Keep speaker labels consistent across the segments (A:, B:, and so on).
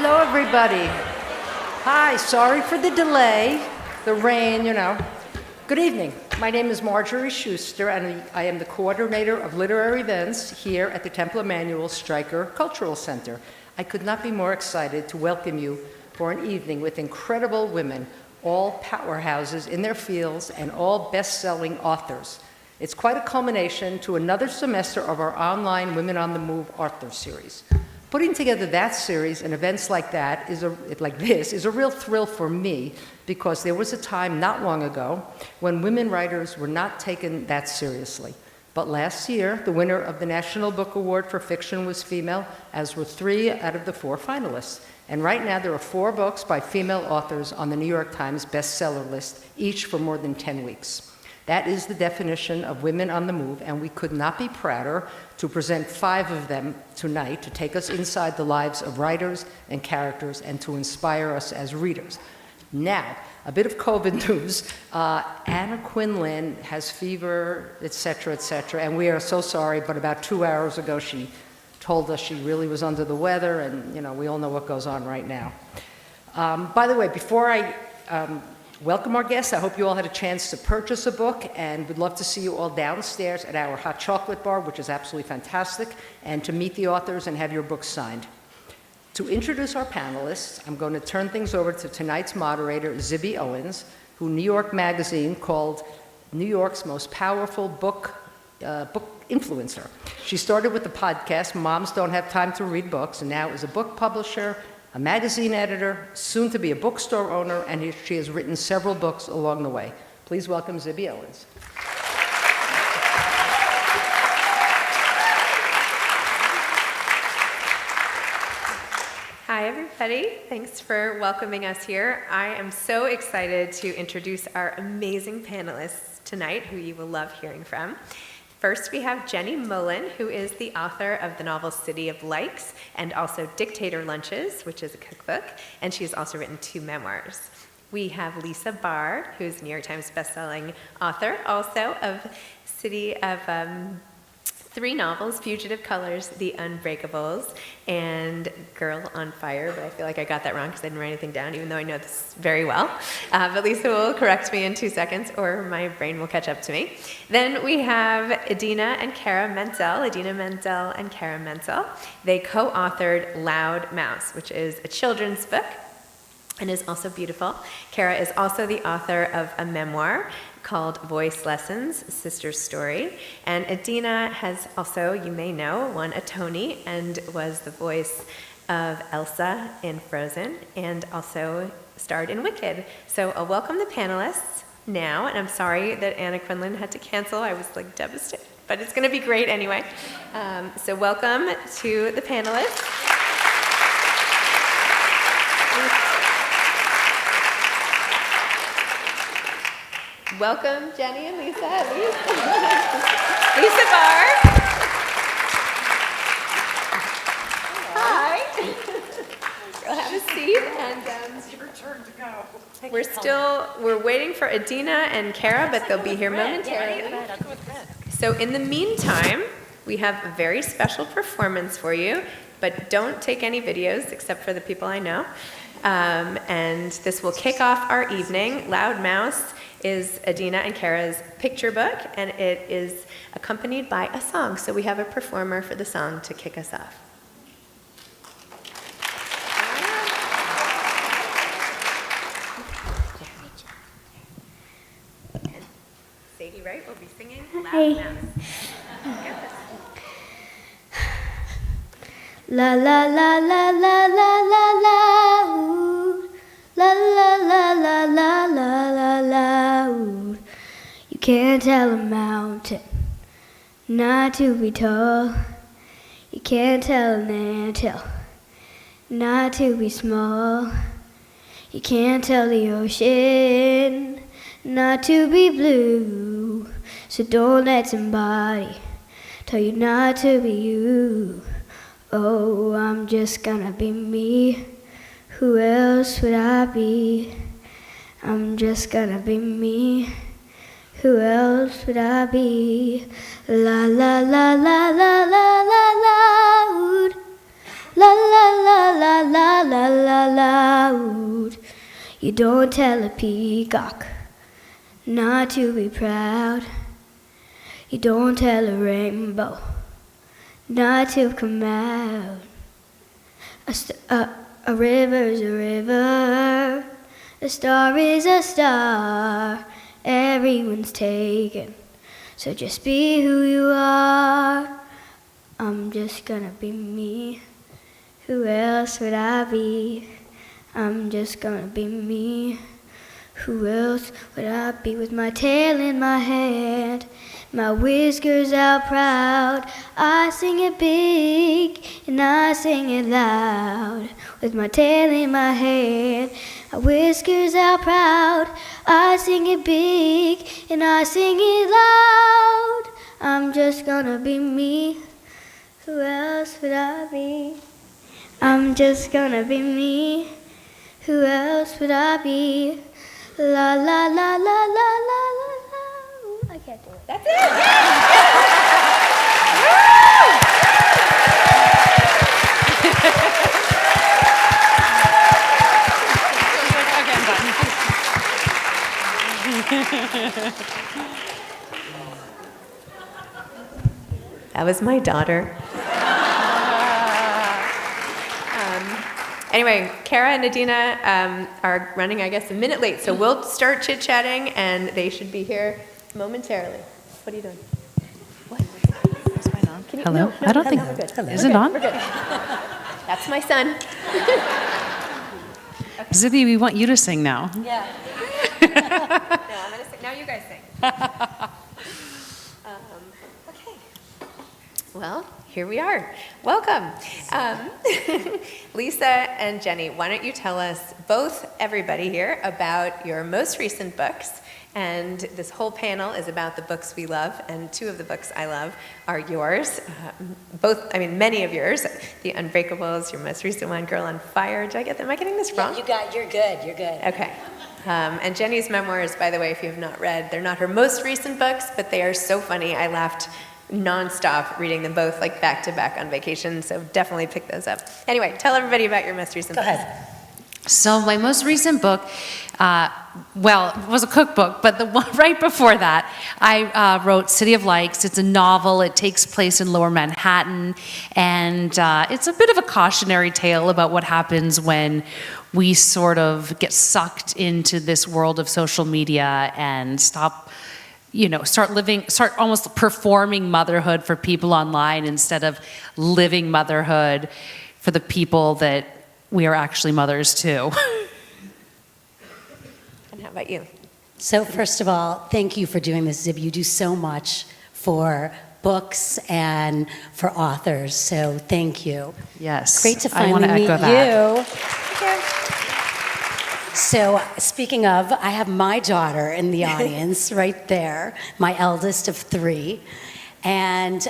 A: Hello, everybody. Hi, sorry for the delay, the rain, Good evening. My name is Marjorie Schuster, and I am the coordinator of literary events here at the Temple Emanu-El Stryker Cultural Center. I could not be more excited to welcome you for an evening with incredible women, all powerhouses in their fields and all best-selling authors. It's quite a culmination to another semester of our online Women on the Move author series. Putting together that series and events like this is a real thrill for me, because there was a time not long ago when women writers were not taken that seriously. But last year, the winner of the National Book Award for Fiction was female, as were 3 out of the 4 finalists. And right now, there are 4 books by female authors on the New York Times bestseller list, each for more than 10 weeks. That is the definition of Women on the Move, and we could not be prouder to present 5 of them tonight to take us inside the lives of writers and characters and to inspire us as readers. Now, a bit of COVID news. Anna Quindlen has fever, et cetera, and we are so sorry, but about 2 hours ago she told us she really was under the weather, and we all know what goes on right now. By the way, before I welcome our guests, I hope you all had a chance to purchase a book, and we'd love to see you all downstairs at our hot chocolate bar, which is absolutely fantastic, and to meet the authors and have your books signed. To introduce our panelists, I'm going to turn things over to tonight's moderator, Zibby Owens, who New York Magazine called New York's most powerful book influencer. She started with the podcast, Moms Don't Have Time to Read Books, and now is a book publisher, a magazine editor, soon to be a bookstore owner, and she has written several books along the way. Please welcome Zibby Owens.
B: Hi, everybody. Thanks for welcoming us here. I am so excited to introduce our amazing panelists tonight, who you will love hearing from. First, we have Jenny Mollen, who is the author of the novel City of Likes and also Dictator Lunches, which is a cookbook, and she's also written 2 memoirs. We have Lisa Barr, who's New York Times bestselling author, also of 3 novels, Fugitive Colors, The Unbreakables, and Girl on Fire, but I feel like I got that wrong because I didn't write anything down, even though I know this very well. But Lisa will correct me in 2 seconds, or my brain will catch up to me. Then we have Idina and Cara Mentzel, Idina Menzel and Cara Mentzel. They co-authored Loud Mouse, which is a children's book and is also beautiful. Cara is also the author of a memoir called Voice Lessons, Sister's Story. And Idina has also, you may know, won a Tony and was the voice of Elsa in Frozen and also starred in Wicked. So I'll welcome the panelists now, and I'm sorry that Anna Quindlen had to cancel. I was devastated, but it's gonna be great anyway. So welcome to the panelists. Welcome, Jenny and Lisa. Lisa Barr. Hi. You'll have a seat, and
A: It's your turn to go.
B: we're waiting for Idina and Cara, but they'll be here momentarily. So in the meantime, we have a very special performance for you, but don't take any videos except for the people I know. And this will kick off our evening. Loud Mouse is Idina and Cara's picture book, and it is accompanied by a song. So we have a performer for the song to kick us off. And Sadie Wright will be singing Loud Mouse.
C: La la la la la la la la ooh. La la la la la la la la ooh. You can't tell a mountain not to be tall. You can't tell an anthill not to be small. You can't tell the ocean not to be blue. So don't let somebody tell you not to be you. Oh, I'm just gonna be me. Who else would I be? I'm just gonna be me. Who else would I be? La la la la la la la la. La la la la la la la loud. You don't tell a peacock not to be proud. You don't tell a rainbow not to come out. A river's a river, a star is a star. Everyone's taken, so just be who you are. I'm just gonna be me. Who else would I be? I'm just gonna be me. Who else would I be? With my tail in my hand, my whiskers out proud. I sing it big and I sing it loud. With my tail in my hand, my whiskers out proud. I sing it big and I sing it loud. I'm just gonna be me. Who else would I be? I'm just gonna be me. Who else would I be? La la la la la la la la. I can't do it.
B: That's it. That was my daughter. Anyway, Cara and Idina are running, I guess, a minute late, so we'll start chit-chatting, and they should be here momentarily. What are you doing? What?
D: Is mine on?
B: Can you,
D: Hello?
B: No,
D: I don't think.
B: we're good.
D: Is it on?
B: We're good. That's my son.
D: Zibby, we want you to sing now.
B: Yeah. No, I'm gonna sing. Now you guys sing. Okay. Well, here we are. Welcome. Lisa and Jenny, why don't you tell us, both everybody here, about your most recent books. And this whole panel is about the books we love, and two of the books I love are yours. Many of yours. The Unbreakables, your most recent one, Girl on Fire. Did I get that? Am I getting this wrong?
E: You're good.
B: Okay. And Jenny's memoirs, by the way, if you have not read, they're not her most recent books, but they are so funny. I laughed nonstop reading them both, like back to back on vacation, so definitely pick those up. Anyway, tell everybody about your most recent book.
E: Go ahead.
D: So my most recent book, it was a cookbook, but the one right before that, I wrote City of Lights. It's a novel. It takes place in Lower Manhattan, and it's a bit of a cautionary tale about what happens when we sort of get sucked into this world of social media and start almost performing motherhood for people online instead of living motherhood for the people that we are actually mothers to.
B: And how about you?
E: So first of all, thank you for doing this, Zib. You do so much for books and for authors, so thank you.
D: Yes.
E: Great to
D: I want
E: finally
D: to
E: meet
D: echo that.
E: you. So speaking of, I have my daughter in the audience right there, my eldest of 3. And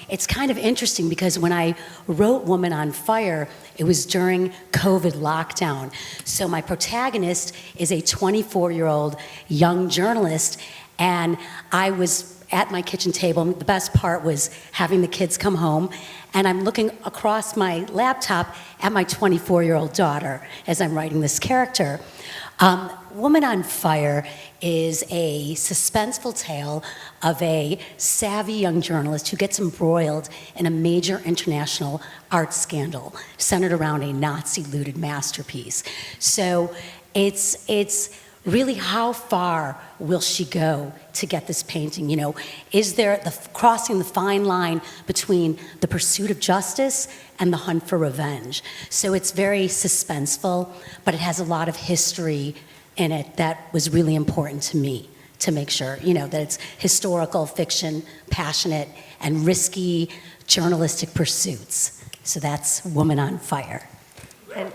E: it's kind of interesting because when I wrote Woman on Fire, it was during COVID lockdown. So my protagonist is a 24-year-old young journalist, and I was at my kitchen table. The best part was having the kids come home, and I'm looking across my laptop at my 24-year-old daughter as I'm writing this character. Woman on Fire is a suspenseful tale of a savvy young journalist who gets embroiled in a major international art scandal centered around a Nazi-looted masterpiece. So it's really, how far will she go to get this painting? You know, is there crossing the fine line between the pursuit of justice and the hunt for revenge? So it's very suspenseful, but it has a lot of history in it that was really important to me to make sure, that it's historical fiction, passionate, and risky journalistic pursuits. So that's Woman on Fire.
B: And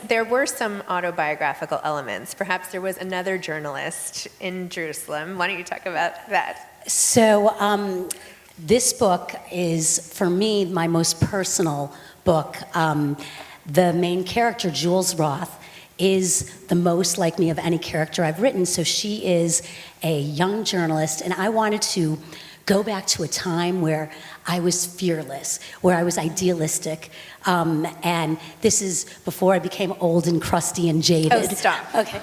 B: there were some autobiographical elements. Perhaps there was another journalist in Jerusalem. Why don't you talk about that?
E: So this book is, for me, my most personal book. The main character, Jules Roth, is the most like me of any character I've written. So she is a young journalist, and I wanted to go back to a time where I was fearless, where I was idealistic, and this is before I became old and crusty and jaded.
B: Oh, stop.
E: Okay.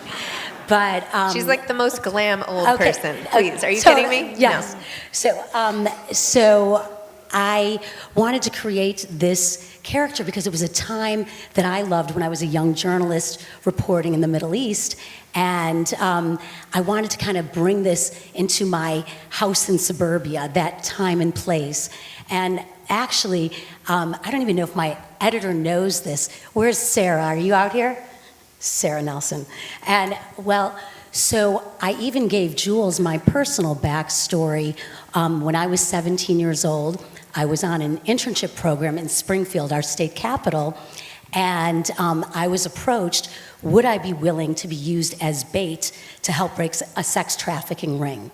E: But
B: She's like the most glam old
E: okay.
B: person. Please, are you
E: So,
B: kidding me?
E: Yes.
B: No.
E: So I wanted to create this character because it was a time that I loved when I was a young journalist reporting in the Middle East. And I wanted to kind of bring this into my house in suburbia, that time and place. And actually, I don't even know if my editor knows this. Where's Sarah? Are you out here? Sarah Nelson. And well, so I even gave Jules my personal backstory. When I was 17 years old, I was on an internship program in Springfield, our state capital, and I was approached, would I be willing to be used as bait to help break a sex trafficking ring?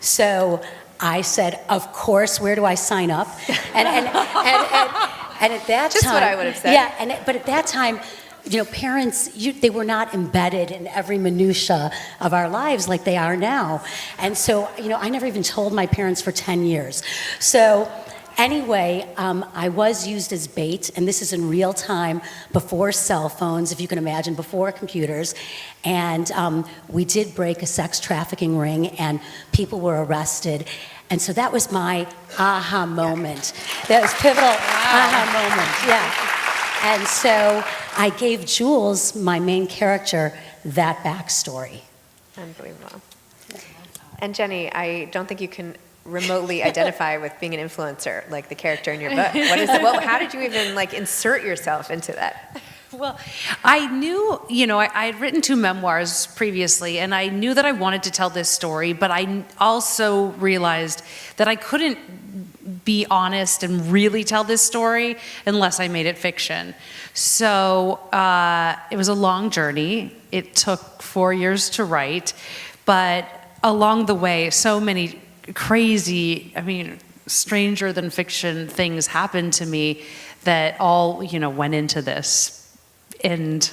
E: So I said, of course, where do I sign up? And at that
B: Just
E: time...
B: what I would have said.
E: Yeah, but at that time, parents, they were not embedded in every minutia of our lives like they are now. And so, I never even told my parents for 10 years. So anyway, I was used as bait, and this is in real time, before cell phones, if you can imagine, before computers. And we did break a sex trafficking ring, and people were arrested. And so that was my aha moment. That was pivotal aha moment, yeah. And so I gave Jules, my main character, that backstory.
B: Unbelievable. And Jenny, I don't think you can remotely identify with being an influencer like the character in your book. What is it? How did you even insert yourself into that?
D: Well, I knew, I had written 2 memoirs previously, and I knew that I wanted to tell this story, but I also realized that I couldn't be honest and really tell this story unless I made it fiction. So it was a long journey. It took 4 years to write, but along the way, so many crazy, stranger than fiction things happened to me that all, went into this. And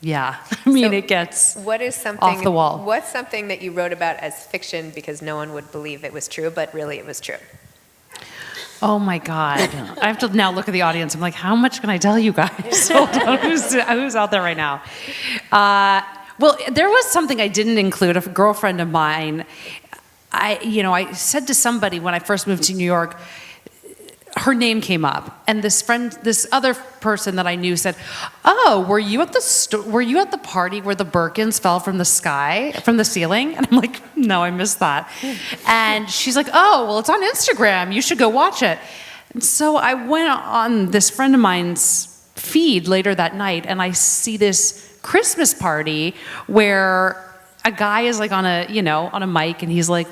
D: yeah, it gets
B: what is something,
D: off the wall.
B: What's something that you wrote about as fiction because no one would believe it was true, but really it was true?
D: Oh my God. I have to now look at the audience. I'm like, how much can I tell you guys? Hold on, who's out there right now? Well, there was something I didn't include. A girlfriend of mine, I said to somebody when I first moved to New York, her name came up, and this other person that I knew said, "Oh, were you at the party where the Birkins fell from the ceiling?" And I'm like, "No, I missed that." And she's like, "Oh, well, it's on Instagram. You should go watch it." And so I went on this friend of mine's feed later that night, and I see this Christmas party where a guy is on a mic, and he's like,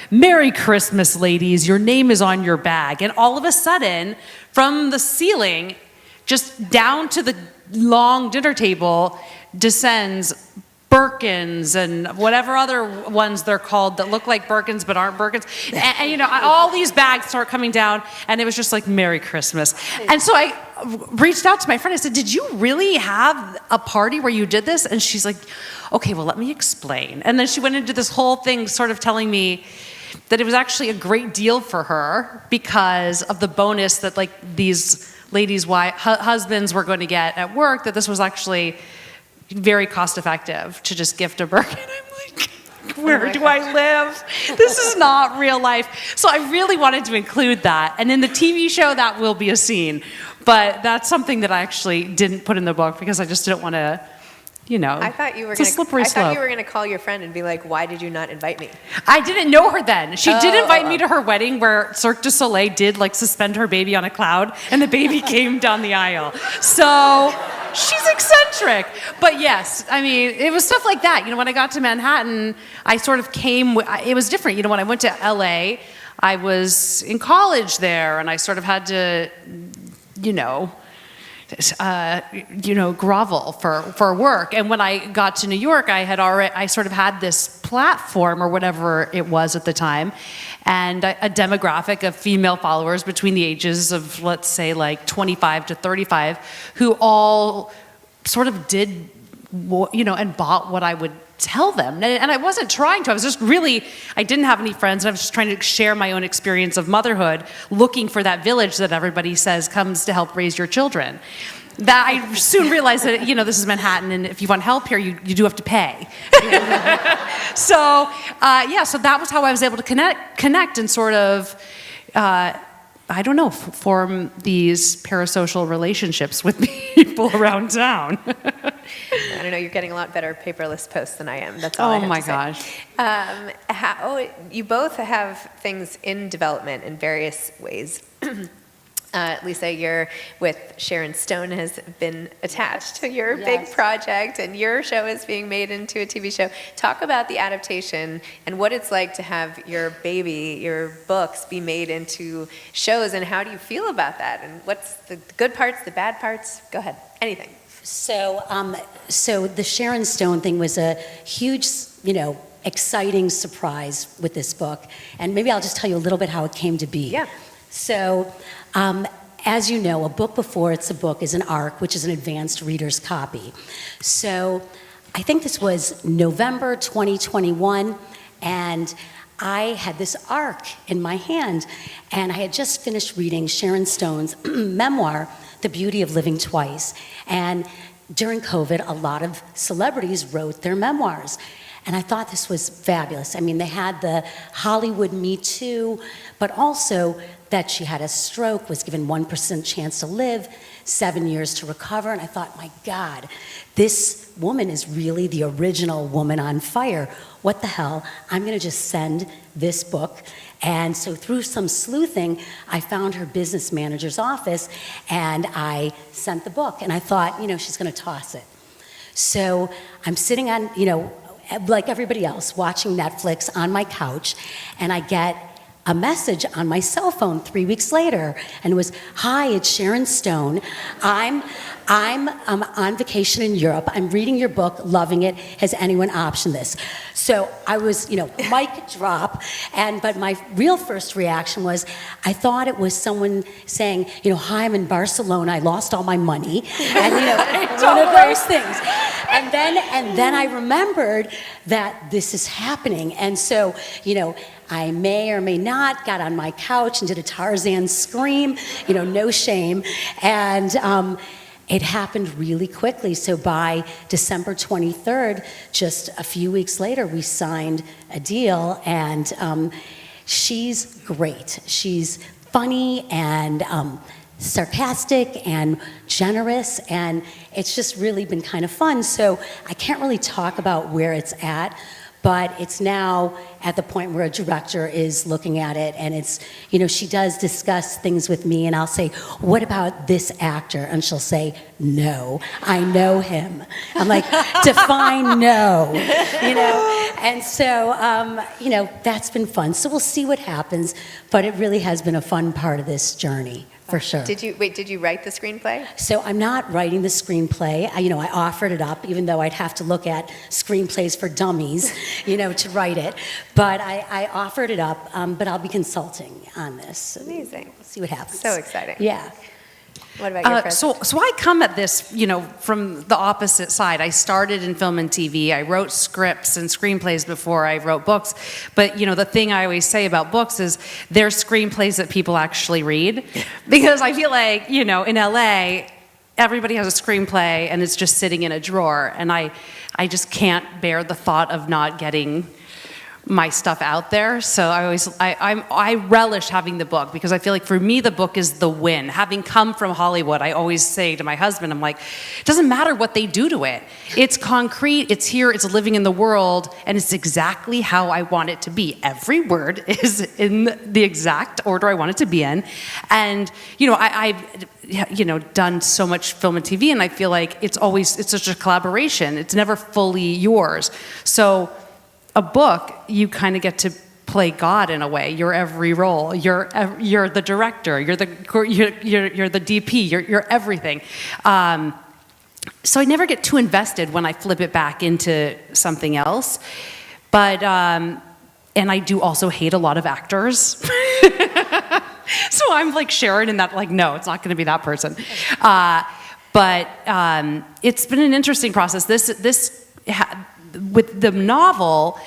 D: "Merry Christmas, ladies, your name is on your bag." And all of a sudden, from the ceiling, just down to the long dinner table, descends Birkins and whatever other ones they're called that look like Birkins but aren't Birkins. And all these bags start coming down, and it was just like, "Merry Christmas." And so I reached out to my friend. I said, "Did you really have a party where you did this?" And she's like, "Okay, well, let me explain." And then she went into this whole thing sort of telling me that it was actually a great deal for her because of the bonus that these ladies' husbands were going to get at work, that this was actually very cost effective to just gift a Birkin. I'm like, where do I live? This is not real life. So I really wanted to include that. And in the TV show, that will be a scene. But that's something that I actually didn't put in the book because I just didn't want to,
B: I thought you were
D: it's a slippery slope.
B: I thought you were going to call your friend and be like, "Why did you not invite me?"
D: I didn't know her then. She did invite me to her wedding where Cirque du Soleil did suspend her baby on a cloud, and the baby came down the aisle. So she's eccentric. But yes, it was stuff like that. When I got to Manhattan, I sort of it was different. When I went to LA, I was in college there, and I sort of had to, grovel for work. And when I got to New York, I sort of had this platform or whatever it was at the time, and a demographic of female followers between the ages of, let's say, 25 to 35, who all sort of did, and bought what I would tell them. And I wasn't trying to. I was just really, I didn't have any friends. And I was just trying to share my own experience of motherhood, looking for that village that everybody says comes to help raise your children. That I soon realized that, this is Manhattan, and if you want help here, you do have to pay. So that was how I was able to connect and sort of, form these parasocial relationships with people around town.
B: I don't know, you're getting a lot better paperless posts than I am. That's all I have to say.
D: Gosh.
B: You both have things in development in various ways. Lisa, you're with Sharon Stone has been attached to your big project, and your show is being made into a TV show. Talk about the adaptation and what it's like to have your baby, your books, be made into shows, and how do you feel about that? And what's the good parts, the bad parts? Go ahead, anything.
E: So the Sharon Stone thing was a huge, exciting surprise with this book. And maybe I'll just tell you a little bit how it came to be.
B: Yeah.
E: So, as you know, a book before it's a book is an ARC, which is an advanced reader's copy. So I think this was November 2021, and I had this ARC in my hand, and I had just finished reading Sharon Stone's memoir, The Beauty of Living Twice. And during COVID, a lot of celebrities wrote their memoirs. And I thought this was fabulous. I mean, they had the Hollywood Me Too, but also that she had a stroke, was given 1% chance to live, 7 years to recover. And I thought, my God, this woman is really the original woman on fire. What the hell? I'm going to just send this book. And so through some sleuthing, I found her business manager's office, and I sent the book. And I thought, she's going to toss it. So I'm sitting on, like everybody else, watching Netflix on my couch, and I get a message on my cell phone 3 weeks later, and it was, "Hi, it's Sharon Stone. I'm on vacation in Europe. I'm reading your book, loving it. Has anyone optioned this?" So I was, mic drop, but my real first reaction was, I thought it was someone saying, "Hi, I'm in Barcelona. I lost all my money," and one of those things. And then I remembered that this is happening, and so I may or may not got on my couch and did a Tarzan scream, no shame, and it happened really quickly. So by December 23rd, just a few weeks later, we signed a deal, and she's great. She's funny and sarcastic and generous, and it's just really been kind of fun. So I can't really talk about where it's at, but it's now at the point where a director is looking at it, and it's, she does discuss things with me, and I'll say, "What about this actor?" And she'll say, "No, I know him." I'm like, "Define no," And so, that's been fun. So we'll see what happens, but it really has been a fun part of this journey. For sure.
B: Did you write the screenplay?
E: So I'm not writing the screenplay. I offered it up, even though I'd have to look at screenplays for dummies, to write it. But I offered it up, but I'll be consulting on this.
B: Amazing.
E: We'll see what happens.
B: So exciting.
E: Yeah.
B: What about your friends?
D: So I come at this, from the opposite side. I started in film and TV. I wrote scripts and screenplays before I wrote books. But, the thing I always say about books is they're screenplays that people actually read. Because I feel like, in LA, everybody has a screenplay and it's just sitting in a drawer. And I just can't bear the thought of not getting my stuff out there. So I relish having the book, because I feel like for me the book is the win. Having come from Hollywood, I always say to my husband, I'm like, it doesn't matter what they do to it. It's concrete, it's here, it's living in the world, and it's exactly how I want it to be. Every word is in the exact order I want it to be in. And I've done so much film and TV, and I feel like it's such a collaboration. It's never fully yours. So a book, you kind of get to play God in a way. You're every role. You're the director. You're the DP. You're everything. So I never get too invested when I flip it back into something else. But and I do also hate a lot of actors. So I'm like Sharon in that, like, no, it's not going to be that person. But it's been an interesting process. with the novel,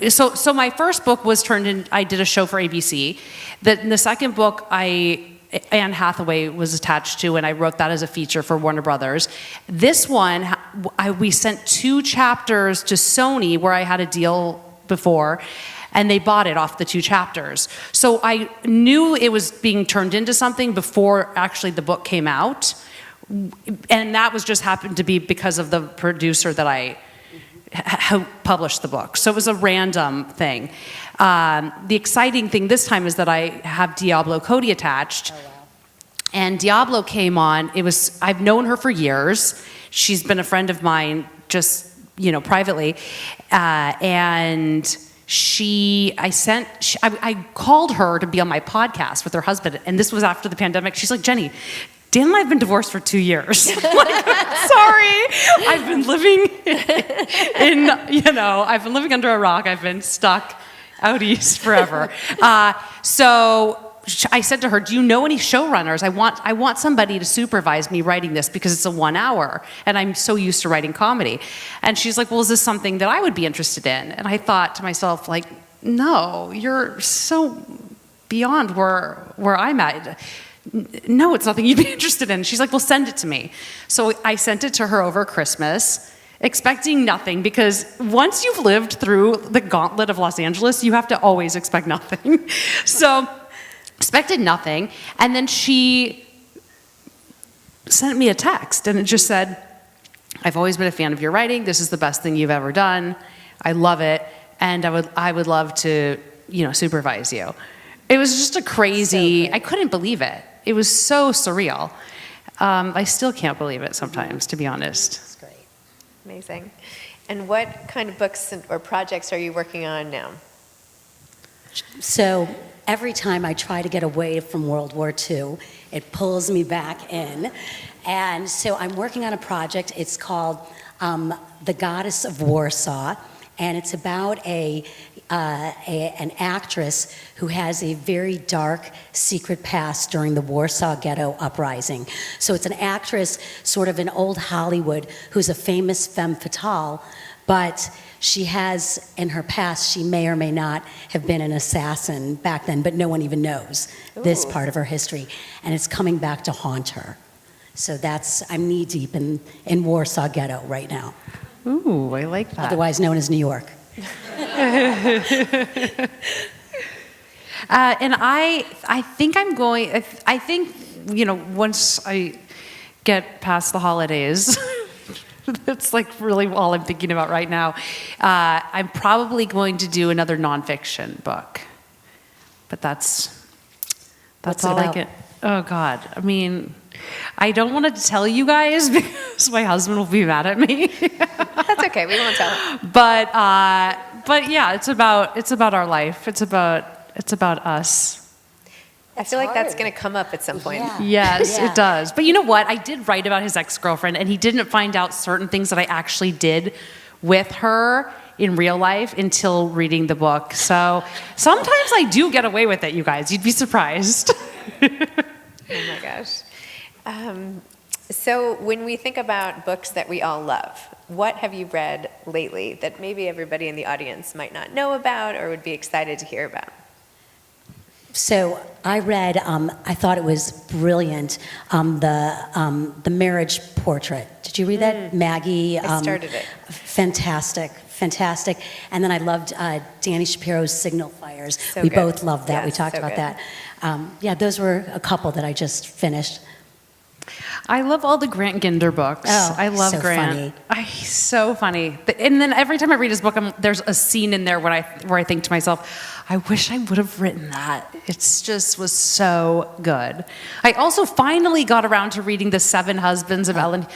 D: so my first book was turned in, I did a show for ABC. The second book, Anne Hathaway was attached to, and I wrote that as a feature for Warner Brothers. This one, we sent 2 chapters to Sony, where I had a deal before, and they bought it off the 2 chapters. So I knew it was being turned into something before actually the book came out. And that was just happened to be because of the producer that who published the book. So it was a random thing. The exciting thing this time is that I have Diablo Cody attached.
E: Oh, wow.
D: And Diablo came on. I've known her for years. She's been a friend of mine, just, privately. And I called her to be on my podcast with her husband. And this was after the pandemic. She's like, Jenny, Dan and I have been divorced for 2 years. I'm like, sorry. I've been living I've been living under a rock. I've been stuck out east forever. So I said to her, do you know any showrunners? I want somebody to supervise me writing this because it's a 1 hour and I'm so used to writing comedy. And she's like, well, is this something that I would be interested in? And I thought to myself, like, no, you're so beyond where I'm at. No, it's nothing you'd be interested in. She's like, well, send it to me. So I sent it to her over Christmas, expecting nothing, because once you've lived through the gauntlet of Los Angeles, you have to always expect nothing. So expected nothing. And then she sent me a text, and it just said, I've always been a fan of your writing. This is the best thing you've ever done. I love it. And I would love to, supervise you. It was just a crazy, I couldn't believe it. It was so surreal. I still can't believe it sometimes, to be honest.
E: That's great.
B: Amazing. And what kind of books or projects are you working on now?
E: So every time I try to get away from World War II, it pulls me back in. And so I'm working on a project. It's called The Goddess of Warsaw. And it's about an actress who has a very dark secret past during the Warsaw Ghetto Uprising. So it's an actress sort of in old Hollywood who's a famous femme fatale, but she has in her past, she may or may not have been an assassin back then, but no one even knows this part of her history. And it's coming back to haunt her. So I'm knee deep in Warsaw Ghetto right now.
D: Ooh, I like that.
E: Otherwise known as New York.
D: And I think I'm going, I think, once I get past the holidays, that's like really all I'm thinking about right now, I'm probably going to do another nonfiction book. But that's all I get. Oh, God. I mean, I don't want to tell you guys because my husband will be mad at me.
B: That's okay. We won't tell him.
D: But yeah, it's about our life. It's about us.
B: I feel like that's going to come up at some point.
E: Yeah.
D: Yes,
E: Yeah.
D: it does. But you know what? I did write about his ex-girlfriend, and he didn't find out certain things that I actually did with her in real life until reading the book. So sometimes I do get away with it, you guys. You'd be surprised.
B: Oh my gosh. So when we think about books that we all love, what have you read lately that maybe everybody in the audience might not know about or would be excited to hear about?
E: So I read, I thought it was brilliant, the Marriage Portrait. Did you read that? Maggie?
B: I started it.
E: Fantastic. And then I loved Danny Shapiro's Signal Fires.
B: So
E: we
B: good.
E: both loved that.
B: Yeah,
E: We talked
B: so
E: about
B: good.
E: that. Those were a couple that I just finished.
D: I love all the Grant Ginder books.
E: Oh,
D: I love
E: so
D: Grant.
E: funny.
D: He's so funny. And then every time I read his book, there's a scene in there where I think to myself, I wish I would have written that. It's just was so good. I also finally got around to reading The Seven Husbands of Evelyn.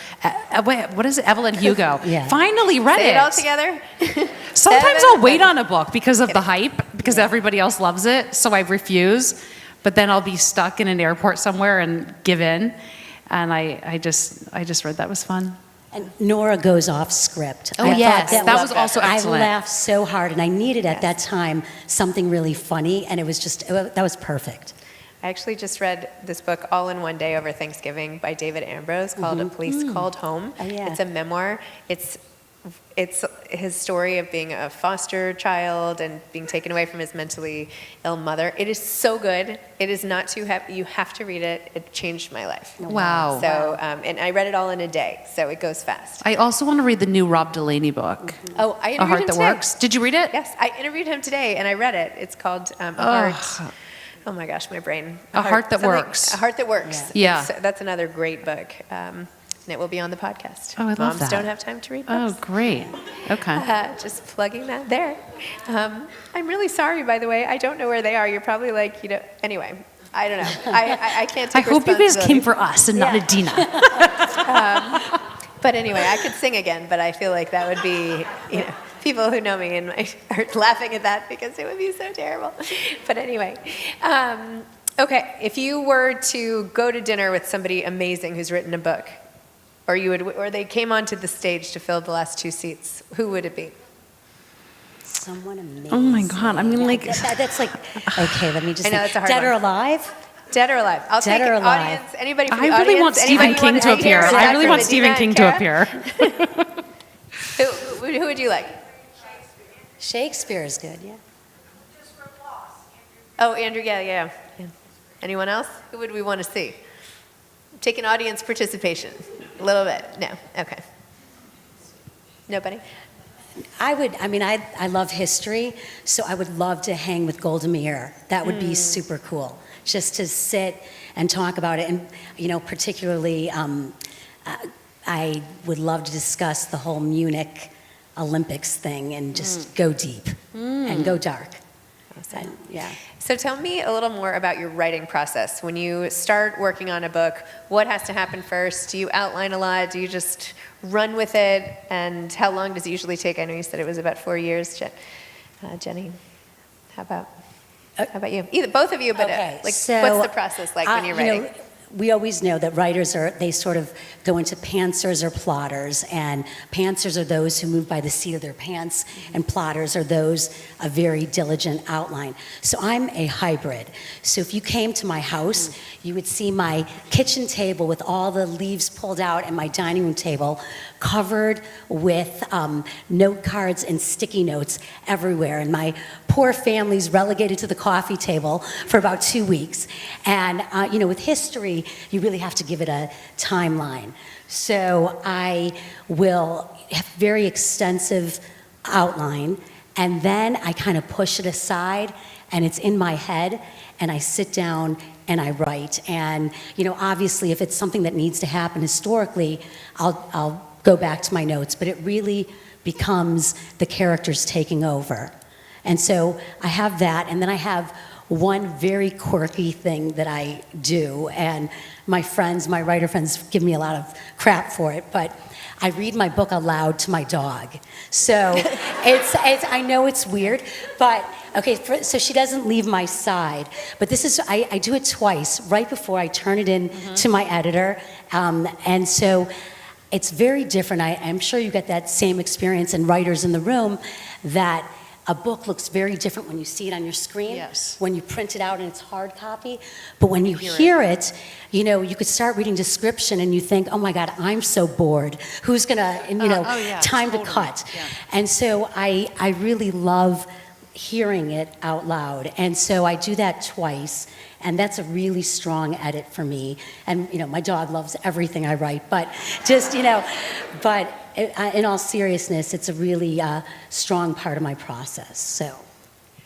D: What is it? Evelyn Hugo.
E: Yeah.
D: Finally read
B: Say
D: it.
B: it all together.
D: Sometimes
B: Seven
D: I'll wait
B: Husbands.
D: on a book because of the hype, because everybody else loves it, so I refuse. But then I'll be stuck in an airport somewhere and give in. And I just read that. It was fun.
E: And Nora goes off script.
D: Oh,
E: I thought
D: yes, that was also
E: I
D: excellent.
E: laughed so hard, and I needed at that time something really funny, and it was just, that was perfect.
B: I actually just read this book all in one day over Thanksgiving by David Ambrose called A Police Called Home.
E: Oh, yeah.
B: It's a memoir. It's it's his story of being a foster child and being taken away from his mentally ill mother. It is so good. It is not too heavy. You have to read it. It changed my life.
D: Wow.
B: So, and I read it all in a day, so it goes fast.
D: I also want to read the new Rob Delaney book,
B: Oh, I
D: A
B: interviewed
D: Heart
B: him
D: That
B: today.
D: Works. Did you read it?
B: Yes, I interviewed him today, and I read it. It's called A Heart. Oh my gosh, my brain.
D: A Heart That
B: something-
D: Works.
B: A Heart That Works.
D: Yeah.
B: That's another great book. And it will be on the podcast.
D: Oh, I love
B: Moms
D: that.
B: don't have time to read
D: Oh,
B: books.
D: great. Okay.
B: Just plugging that there. I'm really sorry, by the way. I don't know where they are. You're probably like, anyway, I don't know. I can't
D: I
B: take
D: hope you guys
B: responsibility.
D: came for us and not
B: Yeah.
D: Adina.
B: But anyway, I could sing again, but I feel like that would be, people who know me and are laughing at that because it would be so terrible. But anyway, okay, if you were to go to dinner with somebody amazing who's written a book, or they came onto the stage to fill the last 2 seats, who would it be?
E: Someone amazing.
D: Oh my God. I mean, like,
E: That's like, okay, let me just
B: I know,
E: think.
B: that's a hard
E: Dead or
B: one.
E: alive?
B: Dead or alive? I'll
E: Dead
B: take
E: or
B: it.
E: alive?
B: Audience. Anybody from
D: I
B: the
D: really
B: audience?
D: want Stephen
B: Anybody
D: King
B: want
D: to appear.
B: hear
D: I
B: that
D: really
B: from
D: want
B: Idina
D: Stephen
B: and
D: King to
B: Cara?
D: appear.
B: Who would you like?
E: Shakespeare is good, yeah.
B: Oh, Andrew, yeah. Anyone else? Who would we want to see? Take an audience participation. A little bit. No. Okay. Nobody?
E: I love history, so I would love to hang with Golda Meir. That would be super cool, just to sit and talk about it. And, particularly, I would love to discuss the whole Munich Olympics thing and just go deep and go dark.
B: Awesome.
E: Yeah.
B: So tell me a little more about your writing process. When you start working on a book, what has to happen first? Do you outline a lot? Do you just run with it? And how long does it usually take? I know you said it was about 4 years. Jenny, how about you? Both of you, but
E: Okay,
B: what's
E: so,
B: the process like when you're writing?
E: We always know that writers they sort of go into pantsers or plotters, and pantsers are those who move by the seat of their pants, and plotters are those a very diligent outline. So I'm a hybrid. So if you came to my house, you would see my kitchen table with all the leaves pulled out and my dining room table covered with note cards and sticky notes everywhere. And my poor family's relegated to the coffee table for about 2 weeks. And, with history, you really have to give it a timeline. So I will have very extensive outline, and then I kind of push it aside, and it's in my head, and I sit down and I write. And, obviously, if it's something that needs to happen historically, I'll go back to my notes, but it really becomes the characters taking over. And so I have that, and then I have one very quirky thing that I do, and my writer friends give me a lot of crap for it, but I read my book aloud to my dog. So I know it's weird, but okay, so she doesn't leave my side, but I do it twice, right before I turn it in to my editor, and so it's very different. I'm sure you get that same experience in writers in the room, that a book looks very different when you see it on your screen,
D: Yes.
E: when you print it out and it's hard copy. But when you hear it, you could start reading description and you think, oh my God, I'm so bored. Who's gonna, time to cut.
D: Yeah.
E: And so I really love hearing it out loud. And so I do that twice. And that's a really strong edit for me. And, my dog loves everything I write, but but in all seriousness, it's a really strong part of my process. So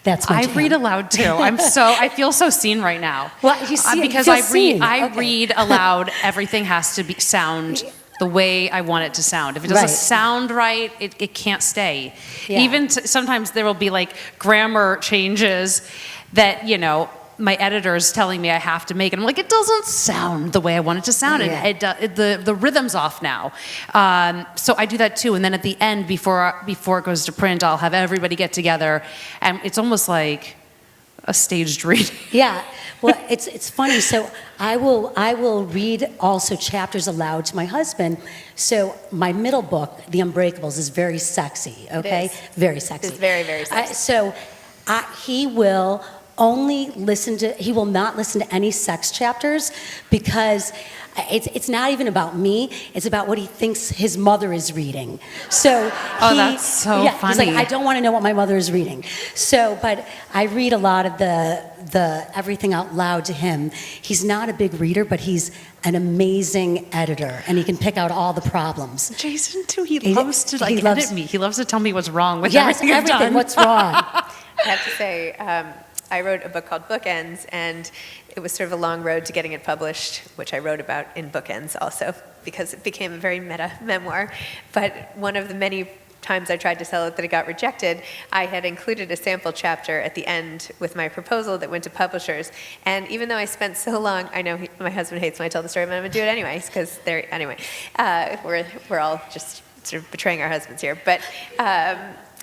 E: that's my
D: I
E: jam.
D: read aloud too. I feel so seen right now.
E: Well, you see,
D: because
E: you
D: I
E: feel
D: read
E: seen.
D: I
E: Okay.
D: read aloud. Everything has to sound the way I want it to sound. If it doesn't
E: Right.
D: sound right, it can't stay.
E: Yeah.
D: Even sometimes there will be like grammar changes that my editor's telling me I have to make, and I'm like, it doesn't sound the way I want it to sound,
E: Yeah.
D: and the rhythm's off now. So I do that too, and then at the end, before it goes to print, I'll have everybody get together, and it's almost like a staged reading.
E: Yeah, well, it's funny. So I will read also chapters aloud to my husband. So my middle book, The Unbreakables, is very sexy. Okay,
B: is.
E: very sexy.
B: It's very, very sexy.
E: So he will he will not listen to any sex chapters because it's not even about me. It's about what he thinks his mother is reading. So
D: that's so
E: He's like,
D: funny.
E: I don't want to know what my mother is reading. So, but I read a lot of the everything out loud to him. He's not a big reader, but he's an amazing editor, and he can pick out all the problems.
D: Jason too, he loves to edit me. He loves to tell me what's wrong with
E: Yes,
D: everything I've done.
E: what's wrong?
B: I have to say, I wrote a book called Bookends, and it was sort of a long road to getting it published, which I wrote about in Bookends also, because it became a very meta memoir. But one of the many times I tried to sell it that it got rejected, I had included a sample chapter at the end with my proposal that went to publishers. And even though I spent so long, I know my husband hates when I tell the story, but I'm going to do it anyways, because we're all just sort of betraying our husbands here. But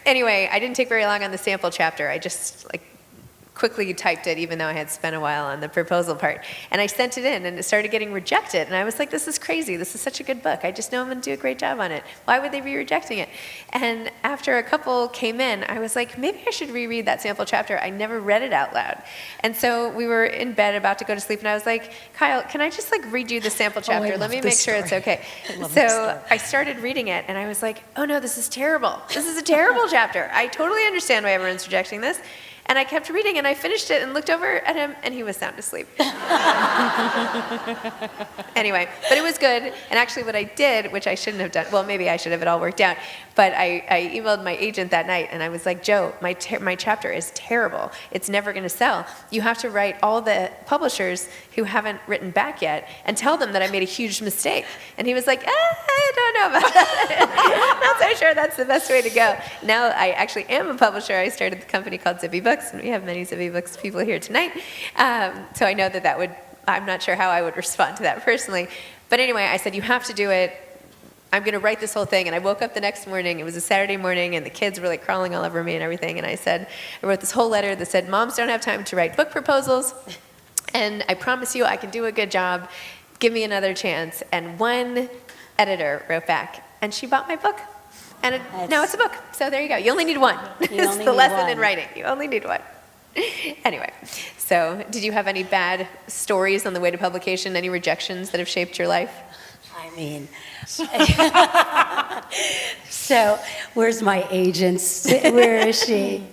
B: anyway, I didn't take very long on the sample chapter. I just quickly typed it, even though I had spent a while on the proposal part. And I sent it in, and it started getting rejected. And I was like, this is crazy. This is such a good book. I just know I'm going to do a great job on it. Why would they be rejecting it? And after a couple came in, I was like, maybe I should reread that sample chapter. I never read it out loud. And so we were in bed about to go to sleep, and I was like, Kyle, can I just redo the sample chapter? Let me make sure it's okay. So I started reading it, and I was like, oh no, this is terrible. This is a terrible chapter. I totally understand why everyone's rejecting this. And I kept reading, and I finished it and looked over at him, and he was sound asleep. Anyway, but it was good. And actually what I did, which I shouldn't have done, well, maybe I should have, it all worked out, but I emailed my agent that night, and I was like, Joe, my chapter is terrible. It's never going to sell. You have to write all the publishers who haven't written back yet and tell them that I made a huge mistake. And he was like, I don't know about that. Not so sure that's the best way to go. Now I actually am a publisher. I started the company called Zibby Books, and we have many Zibby Books people here tonight. So I know that would, I'm not sure how I would respond to that personally. But anyway, I said, you have to do it. I'm going to write this whole thing. And I woke up the next morning. It was a Saturday morning, and the kids were crawling all over me and everything. And I wrote this whole letter that said, moms don't have time to write book proposals. And I promise you I can do a good job. Give me another chance. And one editor wrote back, and she bought my book. And now it's a book. So there you go. You only need one. It's the lesson in writing. You only need one. Anyway, so did you have any bad stories on the way to publication? Any rejections that have shaped your life?
E: I mean, so where's my agent? Where is she?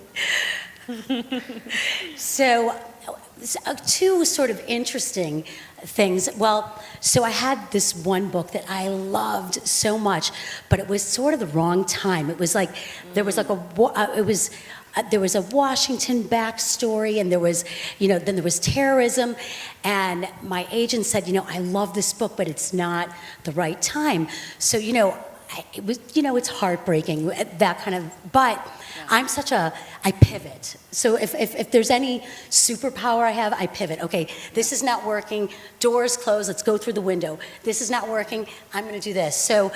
E: So two sort of interesting things. Well, so I had this one book that I loved so much, but it was sort of the wrong time. It was like there was there was a Washington backstory, and there was, then there was terrorism, and my agent said, I love this book, but it's not the right time. So, it was, it's heartbreaking, that kind of, but I'm I pivot. So if there's any superpower I have, I pivot. Okay, this is not working, doors closed, let's go through the window. This is not working, I'm gonna do this. So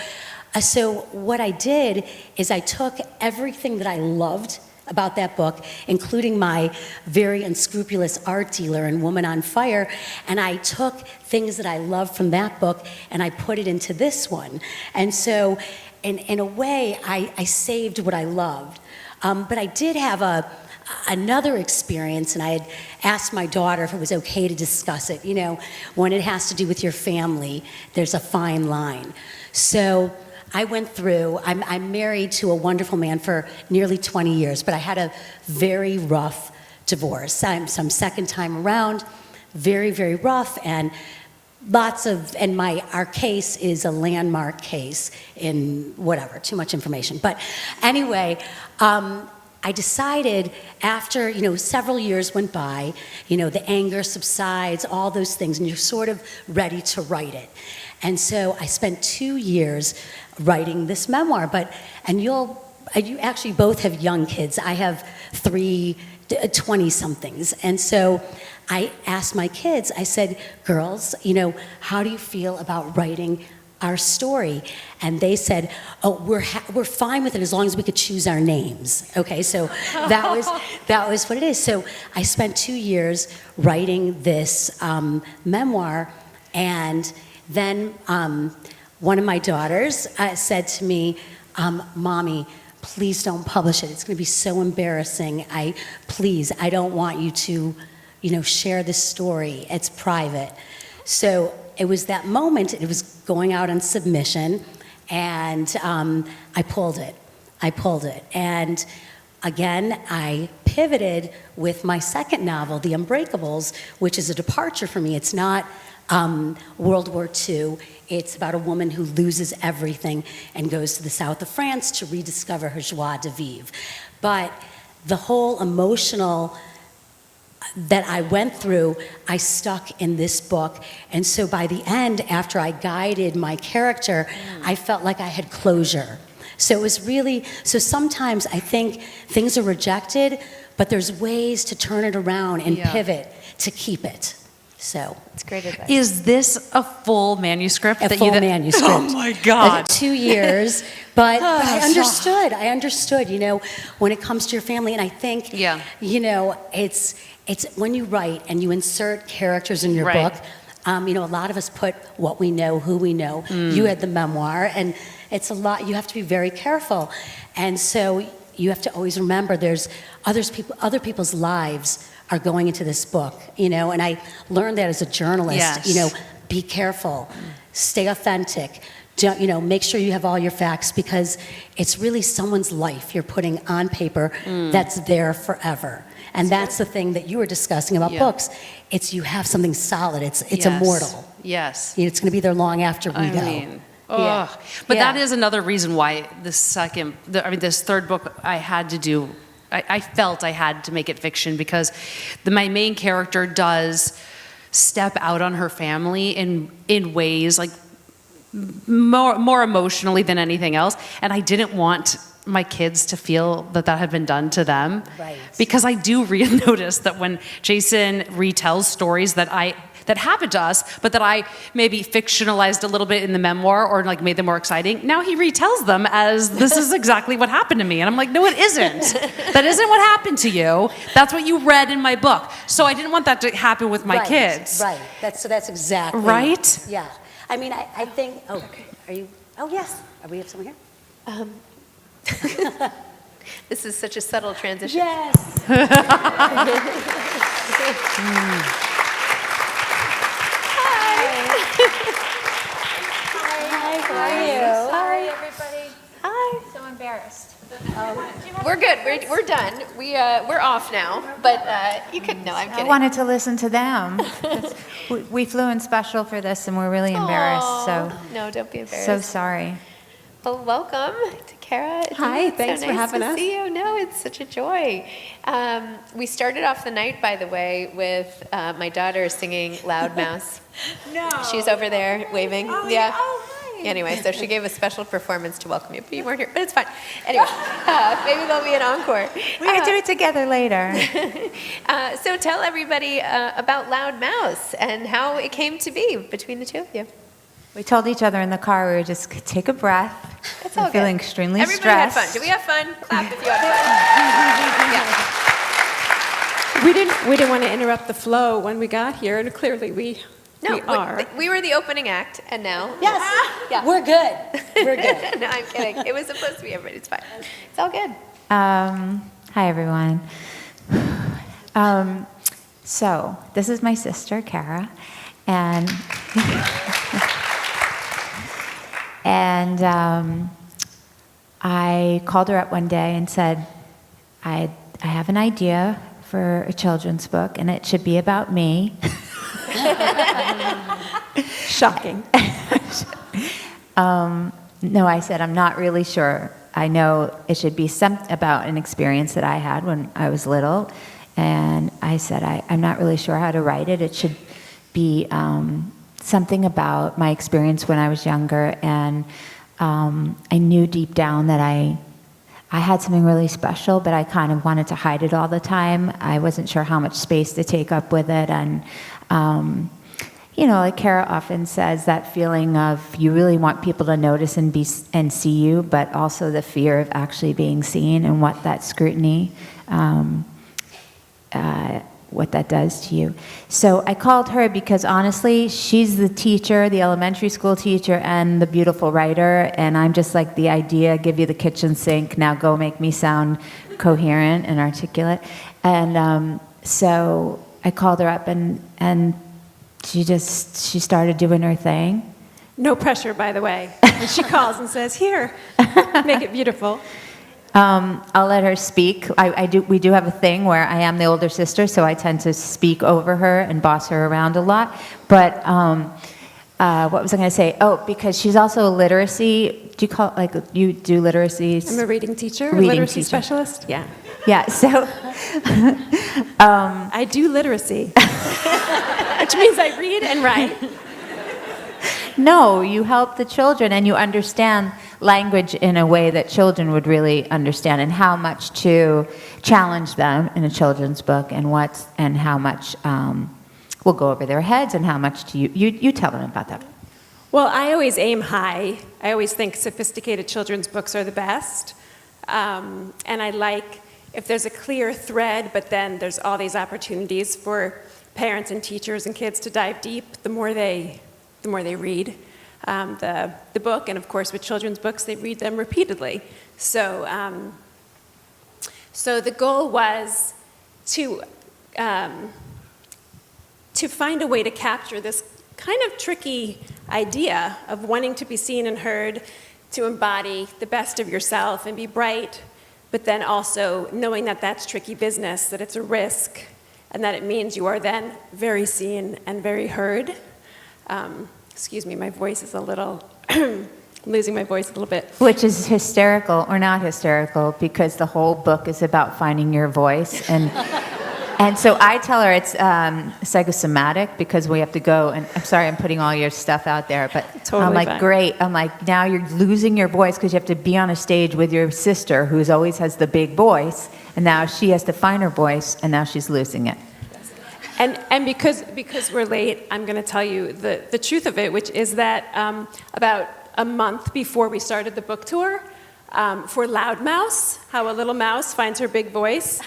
E: what I did is I took everything that I loved about that book, including my very unscrupulous art dealer in Woman on Fire, and I took things that I loved from that book and I put it into this one. And so in a way, I saved what I loved. But I did have another experience, and I had asked my daughter if it was okay to discuss it. When it has to do with your family, there's a fine line. So I went through, I'm married to a wonderful man for nearly 20 years, but I had a very rough divorce. I'm second time around, very, very rough, and our case is a landmark case in whatever, too much information. But anyway, I decided after, several years went by, the anger subsides, all those things, and you're sort of ready to write it. And so I spent 2 years writing this memoir, and you actually both have young kids. I have 3 20-somethings. And so I asked my kids, I said, girls, how do you feel about writing our story? And they said, oh, we're fine with it as long as we could choose our names. Okay, so that was what it is. So I spent 2 years writing this memoir, and then one of my daughters said to me, Mommy, please don't publish it. It's going to be so embarrassing. Please, I don't want you to, share this story. It's private. So it was that moment, it was going out on submission, and I pulled it. And again, I pivoted with my second novel, The Unbreakables, which is a departure for me. It's not World War II. It's about a woman who loses everything and goes to the south of France to rediscover her joie de vivre. But the whole emotional that I went through, I stuck in this book. And so by the end, after I guided my character, I felt like I had closure. So it was really, so sometimes I think things are rejected, but there's ways to turn it around and pivot to keep it. So
B: It's great advice.
D: Is this a full manuscript?
E: a full manuscript.
D: Oh my God.
E: 2 years, but I understood, when it comes to your family, and I think, it's when you write and you insert characters in your
D: Right.
E: book, a lot of us put what we know, who we know. You had the memoir, and it's a lot, you have to be very careful. And so you have to always remember there's other people's lives are going into this book, and I learned that as a journalist,
D: Yes.
E: Be careful, stay authentic, don't, make sure you have all your facts, because it's really someone's life you're putting on paper that's there forever. And that's the thing that you were discussing about books. It's you have something solid, it's immortal.
D: Yes.
E: It's going to be there long after we go.
D: Ugh. But that is another reason why this third book I had to do, I felt I had to make it fiction, because my main character does step out on her family in ways like more emotionally than anything else. And I didn't want my kids to feel that had been done to them.
E: Right.
D: Because I do notice that when Jason retells stories that happened to us, but that I maybe fictionalized a little bit in the memoir or like made them more exciting, now he retells them as this is exactly what happened to me. And I'm like, no, it isn't. That isn't what happened to you. That's what you read in my book. So I didn't want that to happen with my kids.
E: Right. That's exactly.
D: Right?
E: Yeah. I mean, I think, are you, yes. We have someone here?
B: This is such a subtle transition.
E: Yes.
B: Hi,
E: how are you?
F: Sorry, everybody.
B: Hi.
F: So embarrassed.
B: We're good. We're done. We're off now. But you could. No, I'm
F: I
B: kidding.
F: wanted to listen to them. We flew in special for this, and we're really embarrassed. So
B: No, don't be embarrassed.
F: so sorry.
B: Well, welcome to Cara.
G: Hi,
B: It's
G: thanks
B: so
G: for
B: nice
G: having
B: to
G: us.
B: see you. No, it's such a joy. We started off the night, by the way, with my daughter singing Loud Mouse.
G: No.
B: She's over there waving.
G: Oh,
B: yeah.
G: Oh, hi.
B: Anyway, so she gave a special performance to welcome you, but you weren't here. But it's fine. Anyway, maybe there'll be an encore.
F: We can do it together later.
B: So tell everybody about Loud Mouse and how it came to be between the two of you.
F: We told each other in the car we would just take a breath.
B: It's all
F: I'm feeling
B: good.
F: extremely
B: Everybody
F: stressed.
B: had fun. Did we have fun? Clap if you had fun. Yeah.
G: We didn't want to interrupt the flow when we got here, and clearly we are.
B: We were the opening act, and now.
E: Yes.
B: Yeah.
E: We're good.
B: No, I'm kidding. It was supposed to be everybody. It's fine. It's all good.
F: Hi, everyone. So this is my sister, Cara, and I called her up one day and said, I have an idea for a children's book, and it should be about me.
G: Shocking.
F: No, I said, I'm not really sure. I know it should be about an experience that I had when I was little. And I said, I'm not really sure how to write it. It should be something about my experience when I was younger. And I knew deep down that I had something really special, but I kind of wanted to hide it all the time. I wasn't sure how much space to take up with it. And like Cara often says, that feeling of you really want people to notice and see you, but also the fear of actually being seen and what that scrutiny what that does to you. So I called her because honestly, she's the teacher, the elementary school teacher, and the beautiful writer, and I'm just like the idea, give you the kitchen sink, now go make me sound coherent and articulate. And so I called her up, and she started doing her thing.
G: No pressure, by the way. And she calls and says, "Here, make it beautiful."
F: I'll let her speak. We do have a thing where I am the older sister, so I tend to speak over her and boss her around a lot. But what was I going to say? Oh, because she's also a literacy. Do you call you do literacies?
G: I'm a reading teacher, a
F: Reading
G: literacy
F: teacher.
G: specialist. Yeah.
F: Yeah. So
G: I do literacy, which means I read and write.
F: no, you help the children, and you understand language in a way that children would really understand, and how much to challenge them in a children's book, and how much will go over their heads, and how much to you tell them about that.
G: Well, I always aim high. I always think sophisticated children's books are the best. And I like if there's a clear thread, but then there's all these opportunities for parents and teachers and kids to dive deep, the more they read the book. And of course, with children's books, they read them repeatedly. So the goal was to find a way to capture this kind of tricky idea of wanting to be seen and heard, to embody the best of yourself and be bright, but then also knowing that that's tricky business, that it's a risk, and that it means you are then very seen and very heard. Excuse me, my voice is a little, I'm losing my voice a little bit.
F: Which is hysterical or not hysterical, because the whole book is about finding your voice. And so I tell her it's psychosomatic, because we have to go, and I'm sorry I'm putting all your stuff out there, but
G: Totally
F: I'm like,
G: fine.
F: great. I'm like, now you're losing your voice because you have to be on a stage with your sister, who always has the big voice, and now she has to find her voice, and now she's losing it.
G: And because we're late, I'm going to tell you the truth of it, which is that about a month before we started the book tour, for Loud Mouse, how a little mouse finds her big voice,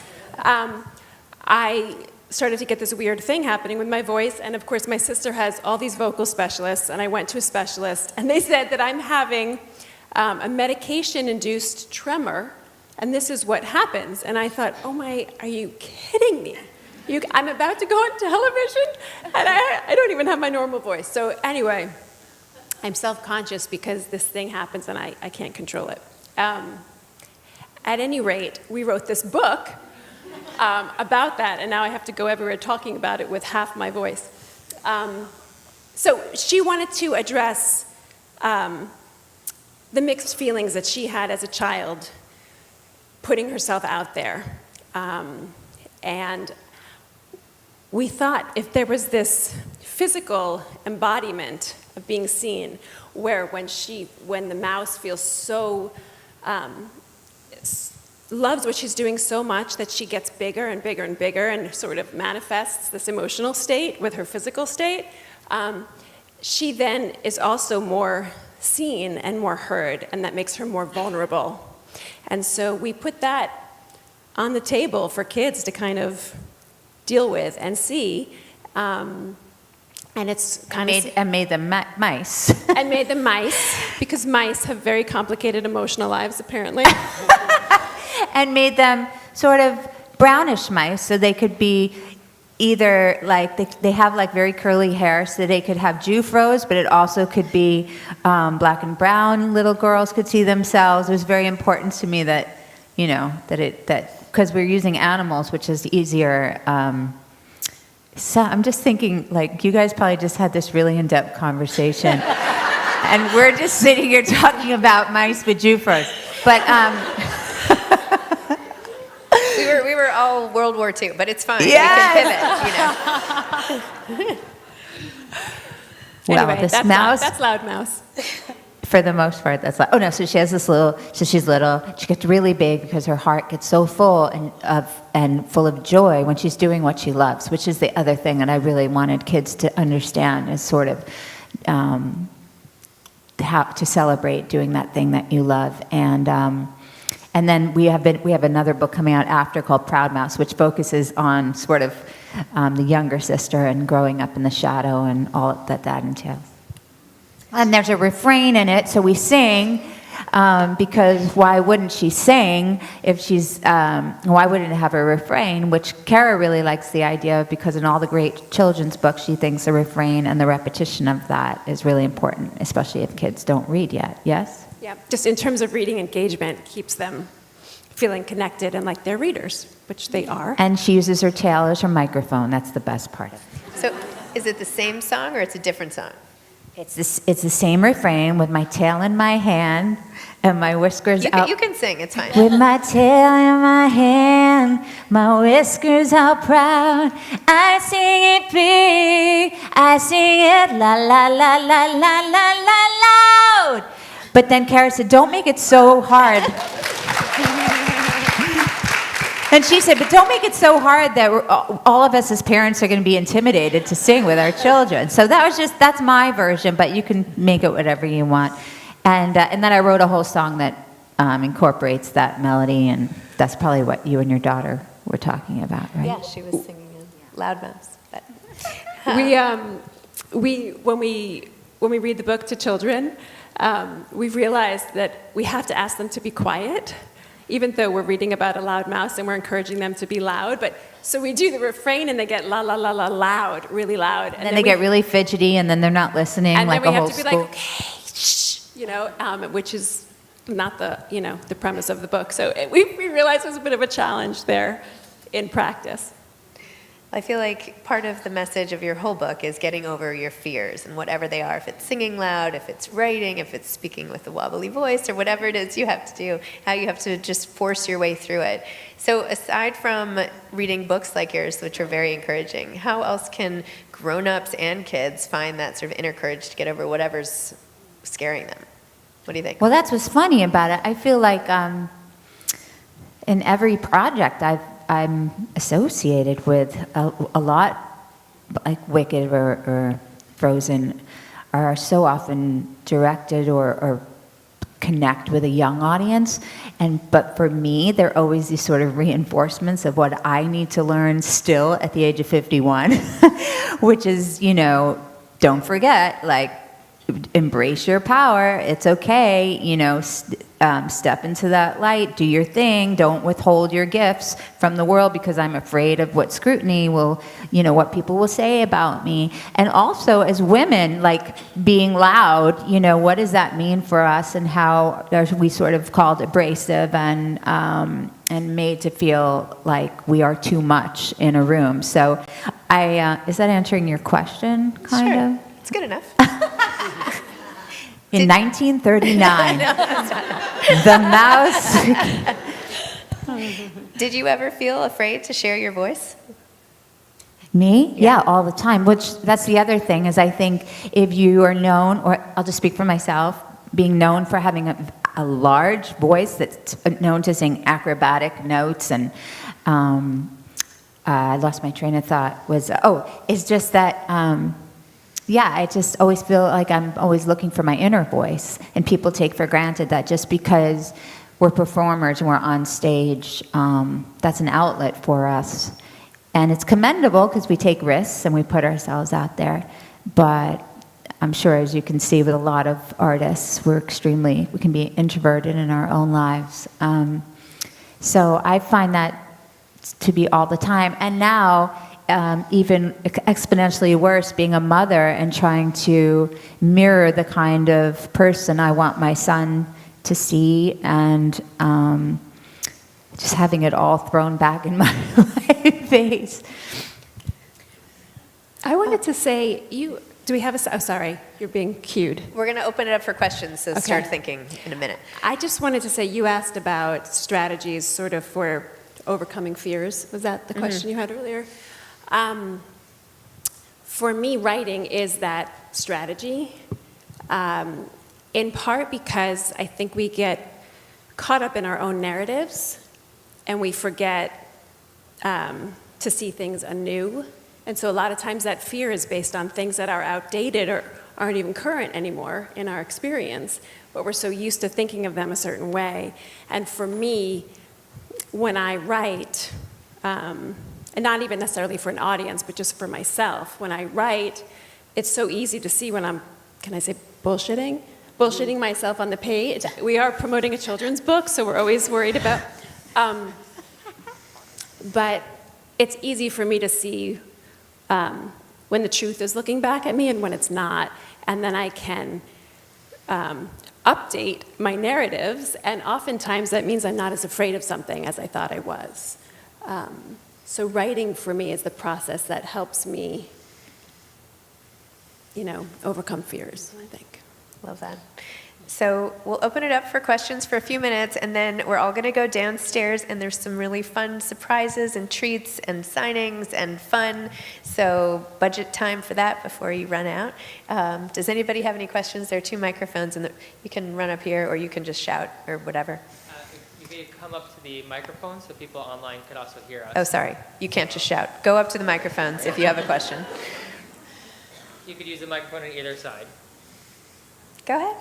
G: I started to get this weird thing happening with my voice. And of course, my sister has all these vocal specialists, and I went to a specialist, and they said that I'm having a medication-induced tremor, and this is what happens. And I thought, oh my, are you kidding me? I'm about to go on television, and I don't even have my normal voice. So anyway, I'm self-conscious because this thing happens, and I can't control it. At any rate, we wrote this book about that, and now I have to go everywhere talking about it with half my voice. So she wanted to address the mixed feelings that she had as a child, putting herself out there. And we thought if there was this physical embodiment of being seen, where when the mouse feels so loves what she's doing so much that she gets bigger and bigger and bigger and sort of manifests this emotional state with her physical state, she then is also more seen and more heard, and that makes her more vulnerable. And so we put that on the table for kids to kind of deal with and see. And it's kind of...
F: made them mice.
G: And made them mice, because mice have very complicated emotional lives, apparently.
F: And made them sort of brownish mice, so they could be either like, they have like very curly hair, so they could have Jufros, but it also could be black and brown. Little girls could see themselves. It was very important to me that, you know, that because we're using animals, which is easier. So I'm just thinking, like, you guys probably just had this really in-depth conversation, and we're just sitting here talking about mice with Jufros. But
B: We were all World War II, but it's fine.
F: Yes.
B: We can pivot, you know.
F: well,
G: Anyway,
F: this
G: that's
F: mouse,
G: that's Loud Mouse.
F: for the most part, that's like, oh no, so she has this little, so she's little, she gets really big because her heart gets so full and full of joy when she's doing what she loves, which is the other thing that I really wanted kids to understand, is sort of how to celebrate doing that thing that you love. And then we have another book coming out after called Proud Mouse, which focuses on sort of the younger sister and growing up in the shadow and all that entails. And there's a refrain in it, so we sing, because why wouldn't she sing if she's, why wouldn't it have a refrain, which Cara really likes the idea of, because in all the great children's books, she thinks the refrain and the repetition of that is really important, especially if kids don't read yet. Yes?
G: Yeah, just in terms of reading engagement, keeps them feeling connected and like they're readers, which they are.
F: And she uses her tail as her microphone. That's the best part of it.
B: So is it the same song or it's a different song?
F: It's the same refrain with my tail in my hand and my whiskers out.
B: You can sing, it's fine.
F: With my tail in my hand, my whiskers out proud, I sing it big, I sing it la la la la la la la loud. But then Cara said, don't make it so hard. And she said, but don't make it so hard that all of us as parents are going to be intimidated to sing with our children. So that's my version, but you can make it whatever you want. And then I wrote a whole song that incorporates that melody, and that's probably what you and your daughter were talking about, right?
B: Yeah, she was singing in Loud Mouse. But
G: When we read the book to children, we've realized that we have to ask them to be quiet, even though we're reading about a loud mouse and we're encouraging them to be loud. But so we do the refrain and they get la la la la loud, really loud.
F: And then they get really fidgety and then they're not listening
G: and
F: like
G: then we
F: a
G: have
F: whole
G: to be
F: school.
G: like, okay, shh, which is not the premise of the book. So we realized it was a bit of a challenge there in practice.
B: I feel like part of the message of your whole book is getting over your fears, and whatever they are, if it's singing loud, if it's writing, if it's speaking with a wobbly voice, or whatever it is you have to do, how you have to just force your way through it. So aside from reading books like yours, which are very encouraging, how else can grown-ups and kids find that sort of inner courage to get over whatever's scaring them? What do you think?
F: Well, that's what's funny about it. I feel like in every project I'm associated with, a lot like Wicked or Frozen are so often directed or connect with a young audience, but for me they're always these sort of reinforcements of what I need to learn still at the age of 51, which is, don't forget, like, embrace your power. It's okay, step into that light, do your thing, don't withhold your gifts from the world because I'm afraid of what scrutiny will, what people will say about me. And also as women, like being loud, what does that mean for us, and how are we sort of called abrasive and made to feel like we are too much in a room. So is that answering your question, kind
B: Sure.
F: of?
B: It's good enough.
F: In 1939, the mouse.
B: Did you ever feel afraid to share your voice?
F: Me? Yeah, all the time. Which, that's the other thing, is I think if you are known, or I'll just speak for myself, being known for having a large voice that's known to sing acrobatic notes, and I lost my train of thought, it's just that, I just always feel like I'm always looking for my inner voice, and people take for granted that just because we're performers and we're on stage, that's an outlet for us. And it's commendable because we take risks and we put ourselves out there. But I'm sure, as you can see with a lot of artists, we can be introverted in our own lives. So I find that to be all the time. And now, even exponentially worse, being a mother and trying to mirror the kind of person I want my son to see, and just having it all thrown back in my face.
G: I wanted to say, do we have sorry, you're being cued.
B: We're going to open it up for questions, so
G: Okay.
B: start thinking in a minute.
G: I just wanted to say, you asked about strategies sort of for overcoming fears. Was that the question you had earlier? For me, writing is that strategy, in part because I think we get caught up in our own narratives and we forget to see things anew. And so a lot of times that fear is based on things that are outdated aren't even current anymore in our experience, but we're so used to thinking of them a certain way. And for me, when I write, and not even necessarily for an audience, but just for myself, when I write, it's so easy to see when I'm, can I say bullshitting? Bullshitting myself on the page. We are promoting a children's book, so we're always worried about, but it's easy for me to see when the truth is looking back at me and when it's not, and then I can update my narratives, and oftentimes that means I'm not as afraid of something as I thought I was. So writing for me is the process that helps me, overcome fears, I think.
B: Love that. So we'll open it up for questions for a few minutes, and then we're all going to go downstairs, and there's some really fun surprises and treats and signings and fun. So budget time for that before you run out. Does anybody have any questions? There are 2 microphones, and you can run up here, or you can just shout, or whatever.
H: You could come up to the microphone so people online could also hear us.
B: Oh, sorry. You can't just shout. Go up to the microphones if you have a question.
H: You could use the microphone on either side.
B: Go ahead.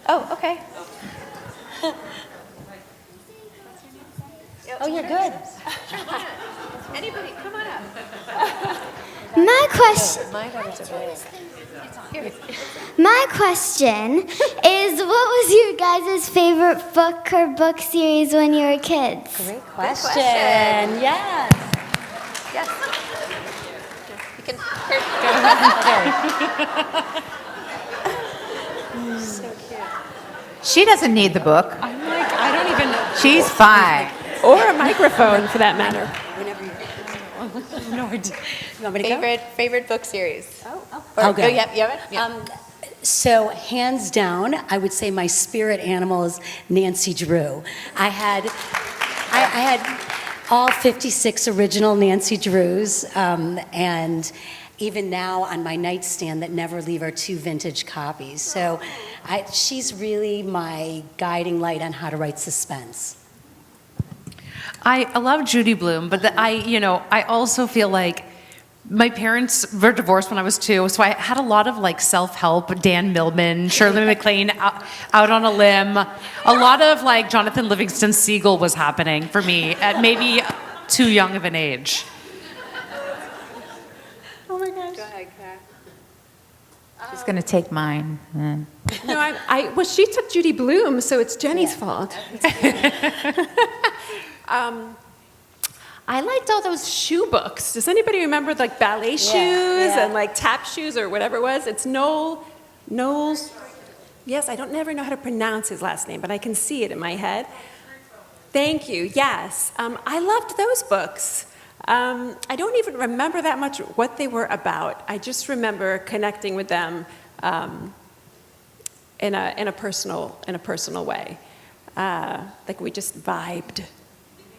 B: Oh, okay.
E: Oh, you're good.
B: Anybody, come on up.
C: My question. My question is, what was your guys' favorite book or book series when you were kids?
E: Great question. Yes.
B: Yes. You can.
E: So cute.
F: She doesn't need the book.
A: I'm like, I don't even know.
F: She's fine.
G: Or a microphone, for that matter.
E: Whenever you're.
A: No idea.
E: You want me to go?
B: Favorite book series?
E: I'll go.
B: Yep, you have it? Yeah.
E: So hands down, I would say my spirit animal is Nancy Drew. I had all 56 original Nancy Drews, and even now on my nightstand that never leave are 2 vintage copies. So she's really my guiding light on how to write suspense.
D: I love Judy Blume, but I also feel like my parents were divorced when I was 2, so I had a lot of like self-help, Dan Millman, Shirley MacLaine, Out on a Limb. A lot of like Jonathan Livingston Seagull was happening for me at maybe too young of an age.
G: Oh my gosh.
E: Go ahead, Cara.
F: She's going to take mine.
G: No, well, she took Judy Blume, so it's Jenny's fault. I liked all those shoe books. Does anybody remember like ballet shoes and like tap shoes or whatever it was? It's Knowles. Yes, I don't never know how to pronounce his last name, but I can see it in my head. Thank you. Yes, I loved those books. I don't even remember that much what they were about. I just remember connecting with them in a personal way. Like we just vibed.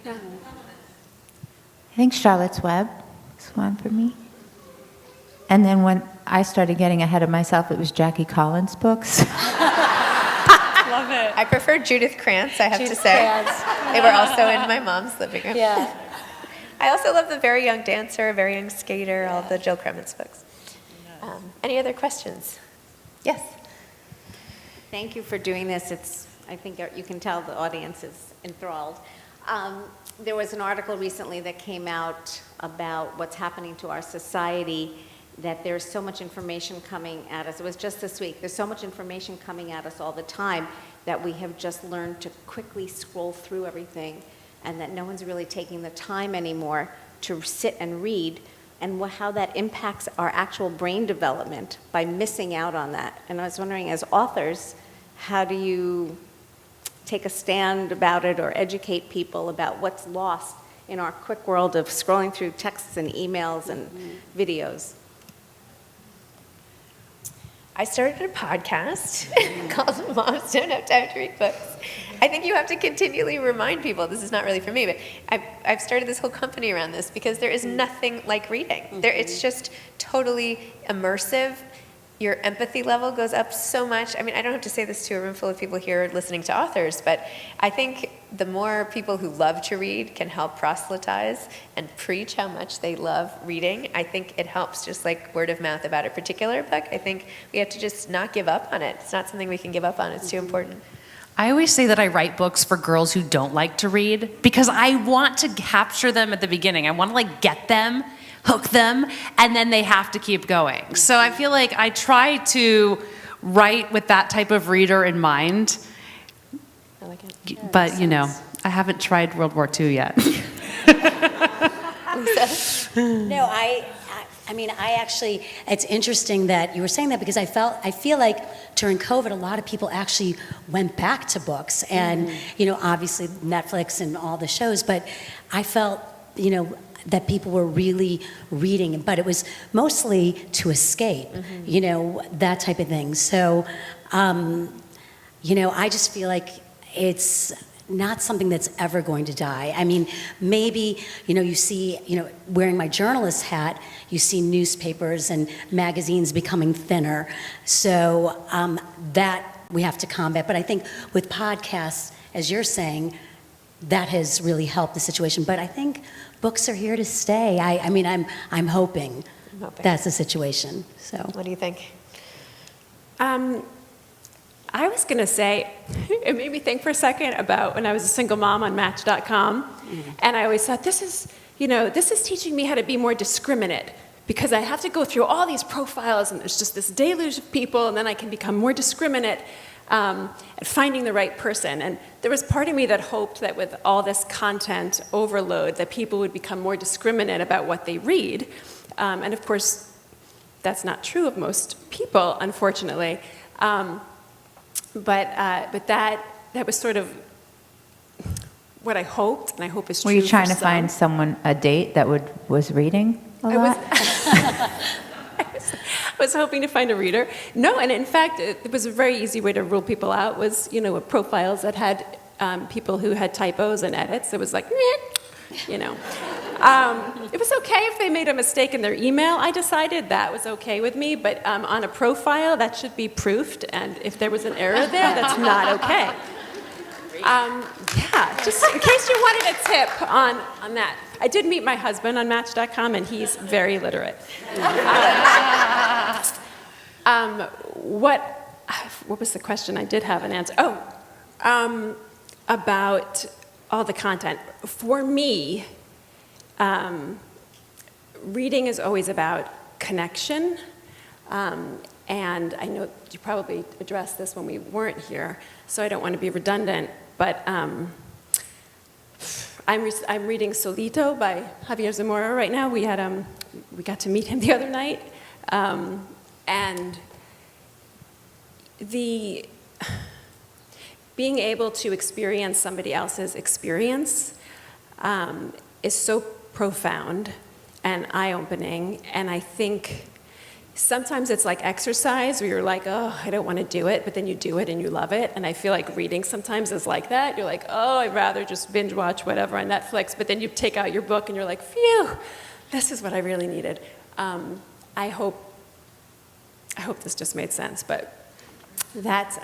G: Yeah.
F: I think Charlotte's Web is one for me. And then when I started getting ahead of myself, it was Jackie Collins' books.
B: Love it. I prefer Judith Krantz, I have to say. They were also in my mom's living room.
E: Yeah.
B: I also love The Very Young Dancer, Very Young Skater, all the Jill Krementz books. Any other questions? Yes.
I: Thank you for doing this. I think you can tell the audience is enthralled. There was an article recently that came out about what's happening to our society, that there's so much information coming at us. It was just this week. There's so much information coming at us all the time that we have just learned to quickly scroll through everything, and that no one's really taking the time anymore to sit and read, and how that impacts our actual brain development by missing out on that. And I was wondering, as authors, how do you take a stand about it or educate people about what's lost in our quick world of scrolling through texts and emails and videos?
B: I started a podcast called Moms Don't Have Time to Read Books. I think you have to continually remind people, this is not really for me, but I've started this whole company around this because there is nothing like reading. It's just totally immersive, your empathy level goes up so much. I mean, I don't have to say this to a room full of people here listening to authors, but I think the more people who love to read can help proselytize and preach how much they love reading, I think it helps, just like word of mouth about a particular book. I think we have to just not give up on it. It's not something we can give up on. It's too important.
D: I always say that I write books for girls who don't like to read because I want to capture them at the beginning. I want to like get them, hook them, and then they have to keep going. So I feel like I try to write with that type of reader in mind.
B: I like it.
D: But, you know, I haven't tried World War II yet.
E: No, I mean, I actually, it's interesting that you were saying that because I feel like during COVID, a lot of people actually went back to books and, you know, obviously Netflix and all the shows, but I felt, you know, that people were really reading, but it was mostly to escape, you know, that type of thing. So, you know, I just feel like it's not something that's ever going to die. I mean, maybe, you know, you see, you know, wearing my journalist hat, you see newspapers and magazines becoming thinner. So that we have to combat. But I think with podcasts, as you're saying, that has really helped the situation. But I think books are here to stay. I mean, I'm hoping that's the situation. So
B: What do you think?
G: I was going to say, it made me think for a second about when I was a single mom on Match.com, and I always thought, this is teaching me how to be more discriminate, because I have to go through all these profiles, and there's just this deluge of people, and then I can become more discriminate at finding the right person. And there was part of me that hoped that with all this content overload, that people would become more discriminate about what they read. And of course, that's not true of most people, unfortunately. But that was sort of what I hoped, and I hope is true.
F: Were you trying
G: for
F: to find someone, a date that was reading a lot?
G: I was hoping to find a reader. No, and in fact, it was a very easy way to rule people out was, you know, profiles that had people who had typos and edits. It was like, you know. It was okay if they made a mistake in their email. I decided that was okay with me, but on a profile, that should be proofed, and if there was an error there, that's not okay. Yeah, just in case you wanted a tip on that. I did meet my husband on Match.com, and he's very literate. What was the question? I did have an answer. About all the content. For me, reading is always about connection, and I know you probably addressed this when we weren't here, so I don't want to be redundant, but I'm reading Solito by Javier Zamora right now. We got to meet him the other night, and being able to experience somebody else's experience is so profound and eye-opening, and I think sometimes it's like exercise where you're like, oh, I don't want to do it, but then you do it and you love it, and I feel like reading sometimes is like that. You're like, oh, I'd rather just binge watch whatever on Netflix, but then you take out your book and you're like, phew, this is what I really needed. I hope this just made sense, but that's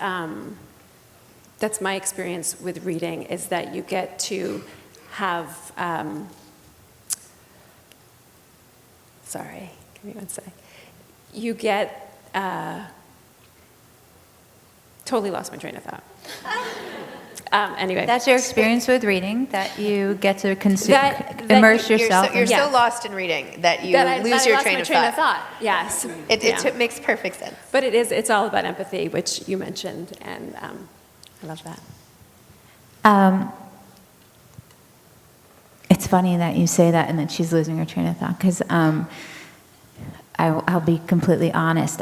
G: my experience with reading, is that you get to have, sorry, give me one sec. You get, totally lost my train of thought. Anyway.
F: That's your experience with reading, that you get to immerse yourself.
B: You're so lost in reading that you lose your train of thought.
G: Yes.
B: It makes perfect sense.
G: But it's all about empathy, which you mentioned, and I love that.
F: It's funny that you say that and that she's losing her train of thought, because I'll be completely honest.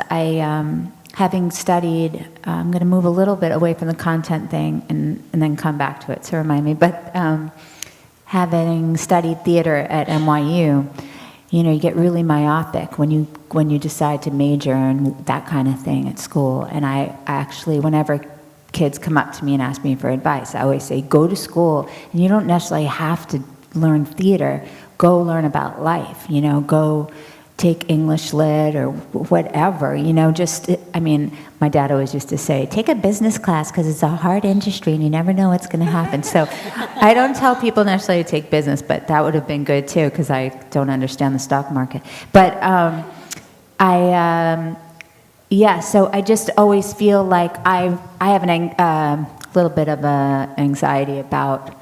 F: Having studied, I'm going to move a little bit away from the content thing and then come back to it, so remind me. But having studied theater at NYU, you know, you get really myopic when you decide to major and that kind of thing at school. And I actually, whenever kids come up to me and ask me for advice, I always say, go to school, and you don't necessarily have to learn theater. Go learn about life, you know, go take English lit or whatever, my dad always used to say, take a business class because it's a hard industry and you never know what's going to happen. So I don't tell people necessarily to take business, but that would have been good too because I don't understand the stock market. But so I just always feel like I have a little bit of anxiety about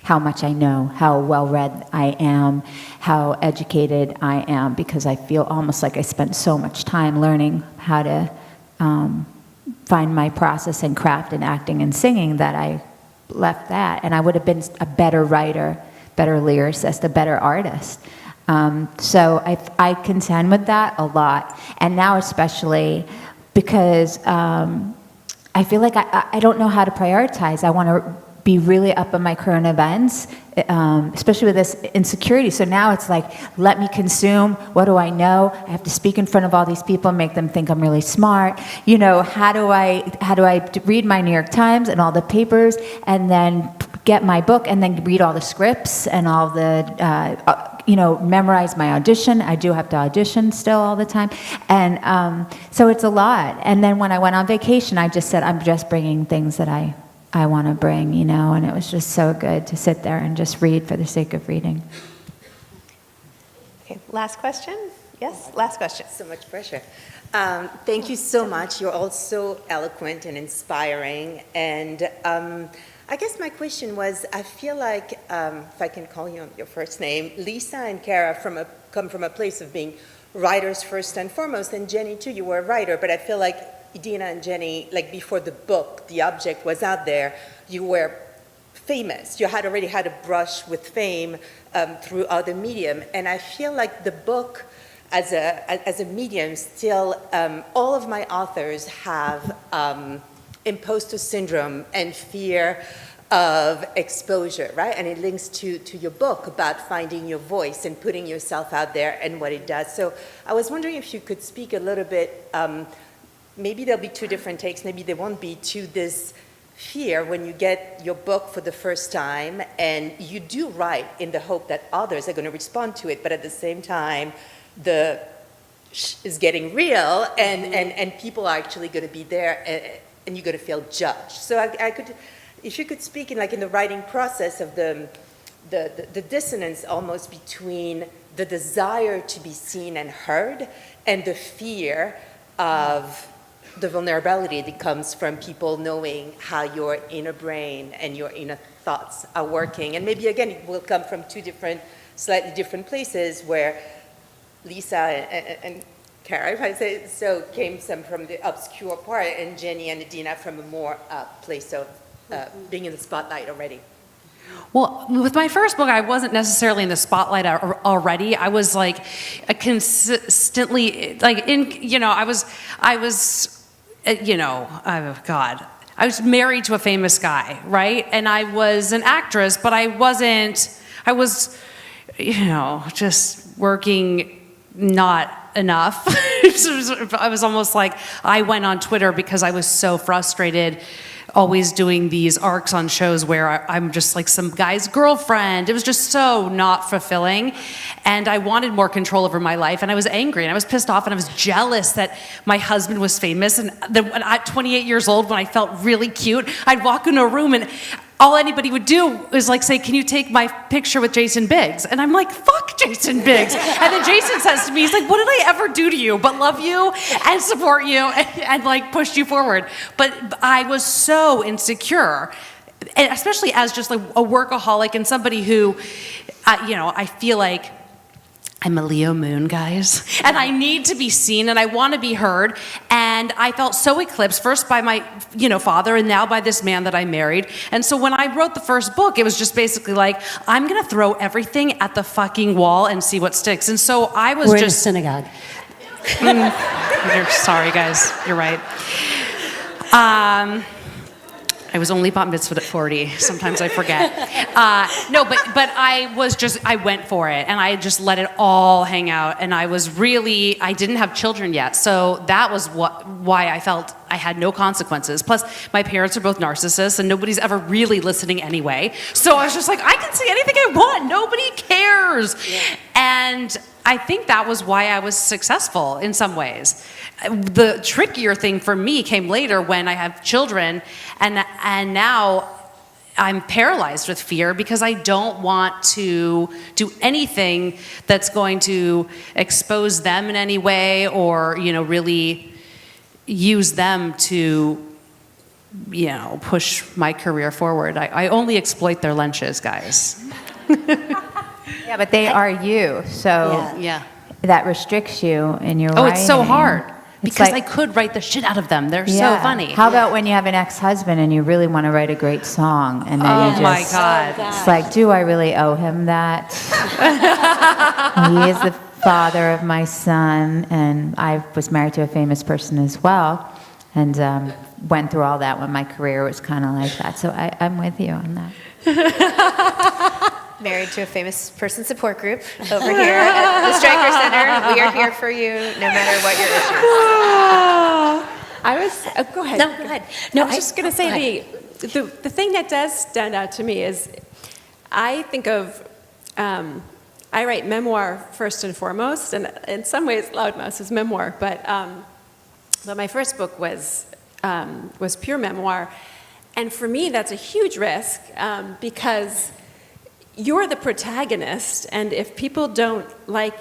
F: how much I know, how well-read I am, how educated I am, because I feel almost like I spent so much time learning how to find my process and craft in acting and singing that I left that. And I would have been a better writer, better lyricist, a better artist. So I contend with that a lot. And now especially because I feel like I don't know how to prioritize. I want to be really up on my current events, especially with this insecurity. So now it's like, let me consume. What do I know? I have to speak in front of all these people, make them think I'm really smart. How do I read my New York Times and all the papers, and then get my book, and then read all the scripts and all the, memorize my audition. I do have to audition still all the time. And so it's a lot. And then when I went on vacation, I just said, I'm just bringing things that I want to bring, and it was just so good to sit there and just read for the sake of reading.
B: Okay, last question? Yes, last question.
J: So much pressure. Thank you so much. You're all so eloquent and inspiring. And I guess my question was, I feel like, if I can call you on your first name, Lisa and Cara come from a place of being writers first and foremost, and Jenny too, you were a writer, but I feel like Idina and Jenny, like before the book, the object was out there, you were famous. You had already had a brush with fame through other medium. And I feel like the book as a medium still, all of my authors have imposter syndrome and fear of exposure, right? And it links to your book about finding your voice and putting yourself out there and what it does. So I was wondering if you could speak a little bit, maybe there'll be two different takes, maybe there won't be, to this fear when you get your book for the first time and you do write in the hope that others are going to respond to it, but at the same time, the is getting real and people are actually going to be there and you're going to feel judged. So I could, if you could speak in the writing process of the dissonance almost between the desire to be seen and heard and the fear of the vulnerability that comes from people knowing how your inner brain and your inner thoughts are working. And maybe again, it will come from two slightly different places where Lisa and Cara, if I say so, came some from the obscure part, and Jenny and Idina from a more place of being in the spotlight already.
D: Well, with my first book, I wasn't necessarily in the spotlight already. I was consistently I was married to a famous guy, right? And I was an actress, but I was, just working not enough. I was almost like, I went on Twitter because I was so frustrated always doing these arcs on shows where I'm just like some guy's girlfriend. It was just so not fulfilling. And I wanted more control over my life. And I was angry and I was pissed off and I was jealous that my husband was famous. And at 28 years old, when I felt really cute, I'd walk into a room and all anybody would do is say, can you take my picture with Jason Biggs? And I'm like, fuck Jason Biggs. And then Jason says to me, he's like, what did I ever do to you but love you and support you and push you forward? But I was so insecure, and especially as just a workaholic and somebody who, I feel like I'm a Leo moon, guys, and I need to be seen and I want to be heard. And I felt so eclipsed, first by my, father, and now by this man that I married. And so when I wrote the first book, it was just basically I'm going to throw everything at the fucking wall and see what sticks. And so I was
E: We're in a synagogue.
D: You're sorry, guys. You're right. I was only bat mitzvahed at 40. Sometimes I forget. No, but I went for it, and I just let it all hang out. And I didn't have children yet, so that was why I felt I had no consequences. Plus, my parents are both narcissists, and nobody's ever really listening anyway. So I was just like, I can say anything I want. Nobody cares. Yeah. And I think that was why I was successful in some ways. The trickier thing for me came later when I have children, and now I'm paralyzed with fear because I don't want to do anything that's going to expose them in any way or, really use them to, push my career forward. I only exploit their lunches, guys.
F: Yeah, but they are you, so
D: Yeah.
F: that restricts you in your
D: Oh, it's so
F: writing.
D: hard.
F: It's
D: Because
F: like-
D: I could write the shit out of them. They're so
F: Yeah.
D: funny.
F: How about when you have an ex-husband and you really want to write a great song, and then
D: Oh
F: you just,
D: my God.
F: it's like, do I really owe him that? He is the father of my son, and I was married to a famous person as well, and went through all that when my career was kind of like that. So I'm with you on that.
B: Married to a famous person support group over here at the Stryker Center. We are here for you no matter what your issues.
G: Go ahead.
E: No, go ahead. No,
G: I was just going to say the thing that does stand out to me is I think of, I write memoir first and foremost, and in some ways Loudmouse is memoir, but my first book was pure memoir. And for me, that's a huge risk because you're the protagonist, and if people don't like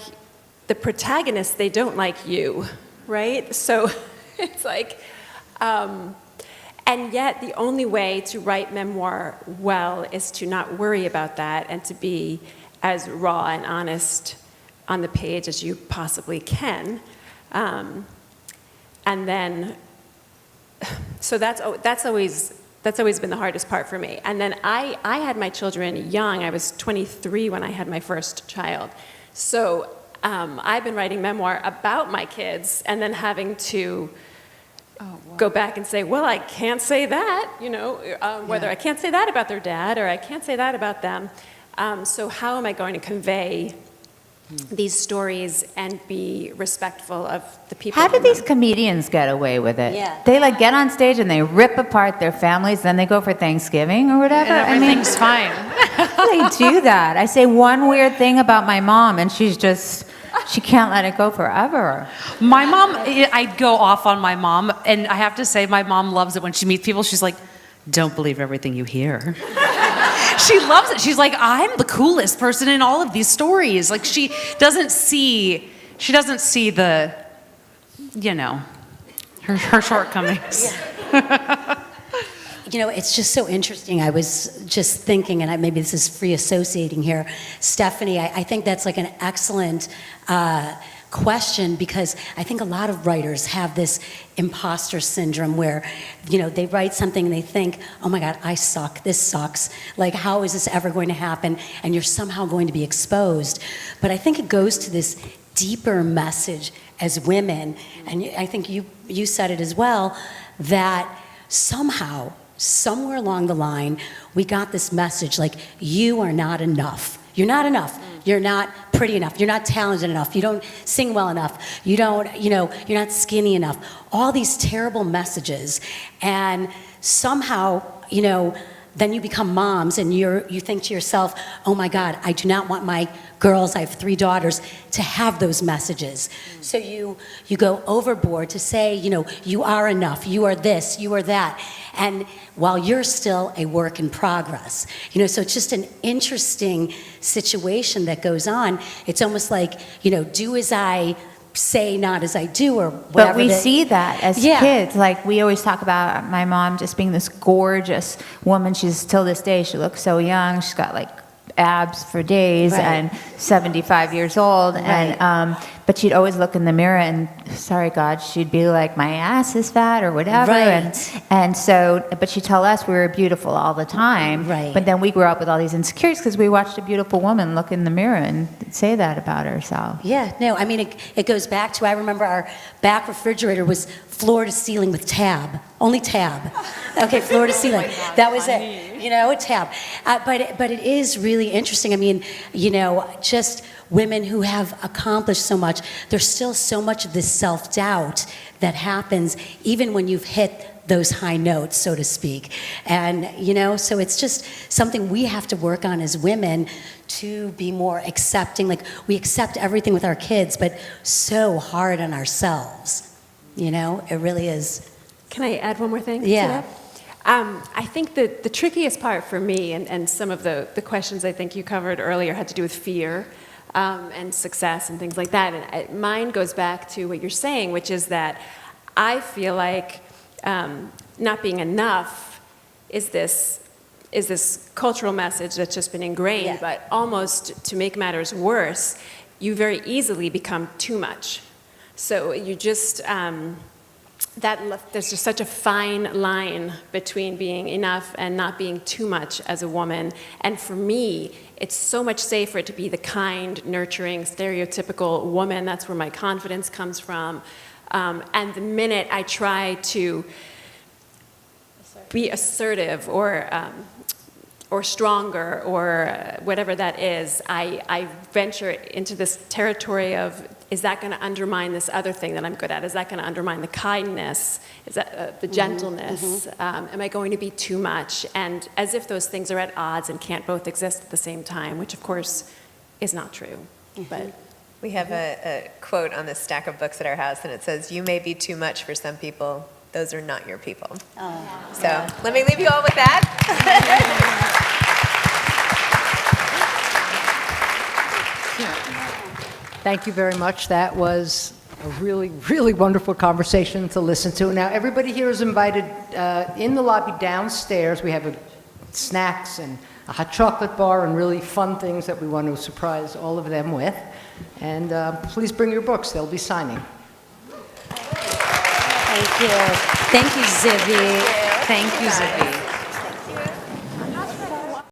G: the protagonist, they don't like you, right? So it's like, and yet the only way to write memoir well is to not worry about that and to be as raw and honest on the page as you possibly can. And then, so that's always been the hardest part for me. And then I had my children young. I was 23 when I had my first child. So I've been writing memoir about my kids and then having to go back and say, well, I can't say that, whether I can't say that about their dad or I can't say that about them. So how am I going to convey these stories and be respectful of the people?
F: How do these comedians get away with it?
E: Yeah.
F: They get on stage and they rip apart their families, then they go for Thanksgiving or whatever.
D: And everything's fine.
F: They do that. I say one weird thing about my mom, and she can't let it go forever.
D: My mom, I'd go off on my mom, and I have to say, my mom loves it when she meets people. She's like, don't believe everything you hear. She loves it. She's like, I'm the coolest person in all of these stories. Like, she doesn't see the, her shortcomings.
E: It's just so interesting. I was just thinking, and maybe this is free associating here, Stephanie, I think that's like an excellent question, because I think a lot of writers have this imposter syndrome where, they write something and they think, oh my God, I suck, this sucks. Like, how is this ever going to happen? And you're somehow going to be exposed. But I think it goes to this deeper message as women, and I think you said it as well, that somehow, somewhere along the line, we got this message like, you are not enough. You're not enough. You're not pretty enough. You're not talented enough. You don't sing well enough. You don't, you're not skinny enough. All these terrible messages. And somehow, then you become moms and you think to yourself, oh my God, I do not want my girls, I have 3 daughters, to have those messages. So you go overboard to say, you are enough, you are this, you are that. And while you're still a work in progress. So it's just an interesting situation that goes on. It's almost like, do as I say, not as I do, or whatever.
F: But we see that as kids. Like, we always talk about my mom just being this gorgeous woman. She's, till this day, she looks so young. She's got abs for days,
E: Right.
F: and 75 years old.
E: Right.
F: And but she'd always look in the mirror and, sorry God, she'd be like, my ass is fat or whatever.
E: Right.
F: And so, but she'd tell us we were beautiful all the time.
E: Right.
F: But then we grew up with all these insecurities because we watched a beautiful woman look in the mirror and say that about herself.
E: Yeah, no, I mean, it goes back to, I remember our back refrigerator was floor to ceiling with tab, only tab. Okay, floor to ceiling. That was it, a tab. But it is really interesting. I mean, just women who have accomplished so much. much, there's still so much of this self-doubt that happens even when you've hit those high notes, so to speak. And, you know, so it's just something we have to work on as women to be more accepting. Like, we accept everything with our kids, but so hard on ourselves. You know, it really is.
G: Can I add one more thing?
E: Yeah.
G: To that? I think that the trickiest part for me, and some of the questions I think you covered earlier had to do with fear and success and things like that. And mine goes back to what you're saying, which is that I feel like not being enough is this cultural message that's just been ingrained,
E: Yeah.
G: but almost to make matters worse, you very easily become too much. So you just, there's just such a fine line between being enough and not being too much as a woman. And for me, it's so much safer to be the kind, nurturing, stereotypical woman. That's where my confidence comes from. And the minute I try to be assertive or stronger or whatever that is, I venture into this territory of, is that going to undermine this other thing that I'm good at? Is that going to undermine the kindness? Is that the gentleness? Am I going to be too much? And as if those things are at odds and can't both exist at the same time, which of course is not true. But
B: We have a quote on this stack of books at our house, and it says, "You may be too much for some people. Those are not your people." So let me leave you all with that.
A: Thank you very much. That was a really, really wonderful conversation to listen to. Now, everybody here is invited in the lobby downstairs. We have snacks and a hot chocolate bar and really fun things that we want to surprise all of them with. And please bring your books. They'll be signing.
E: Thank you. Thank you, Zibby.
D: Thank you, Zibby.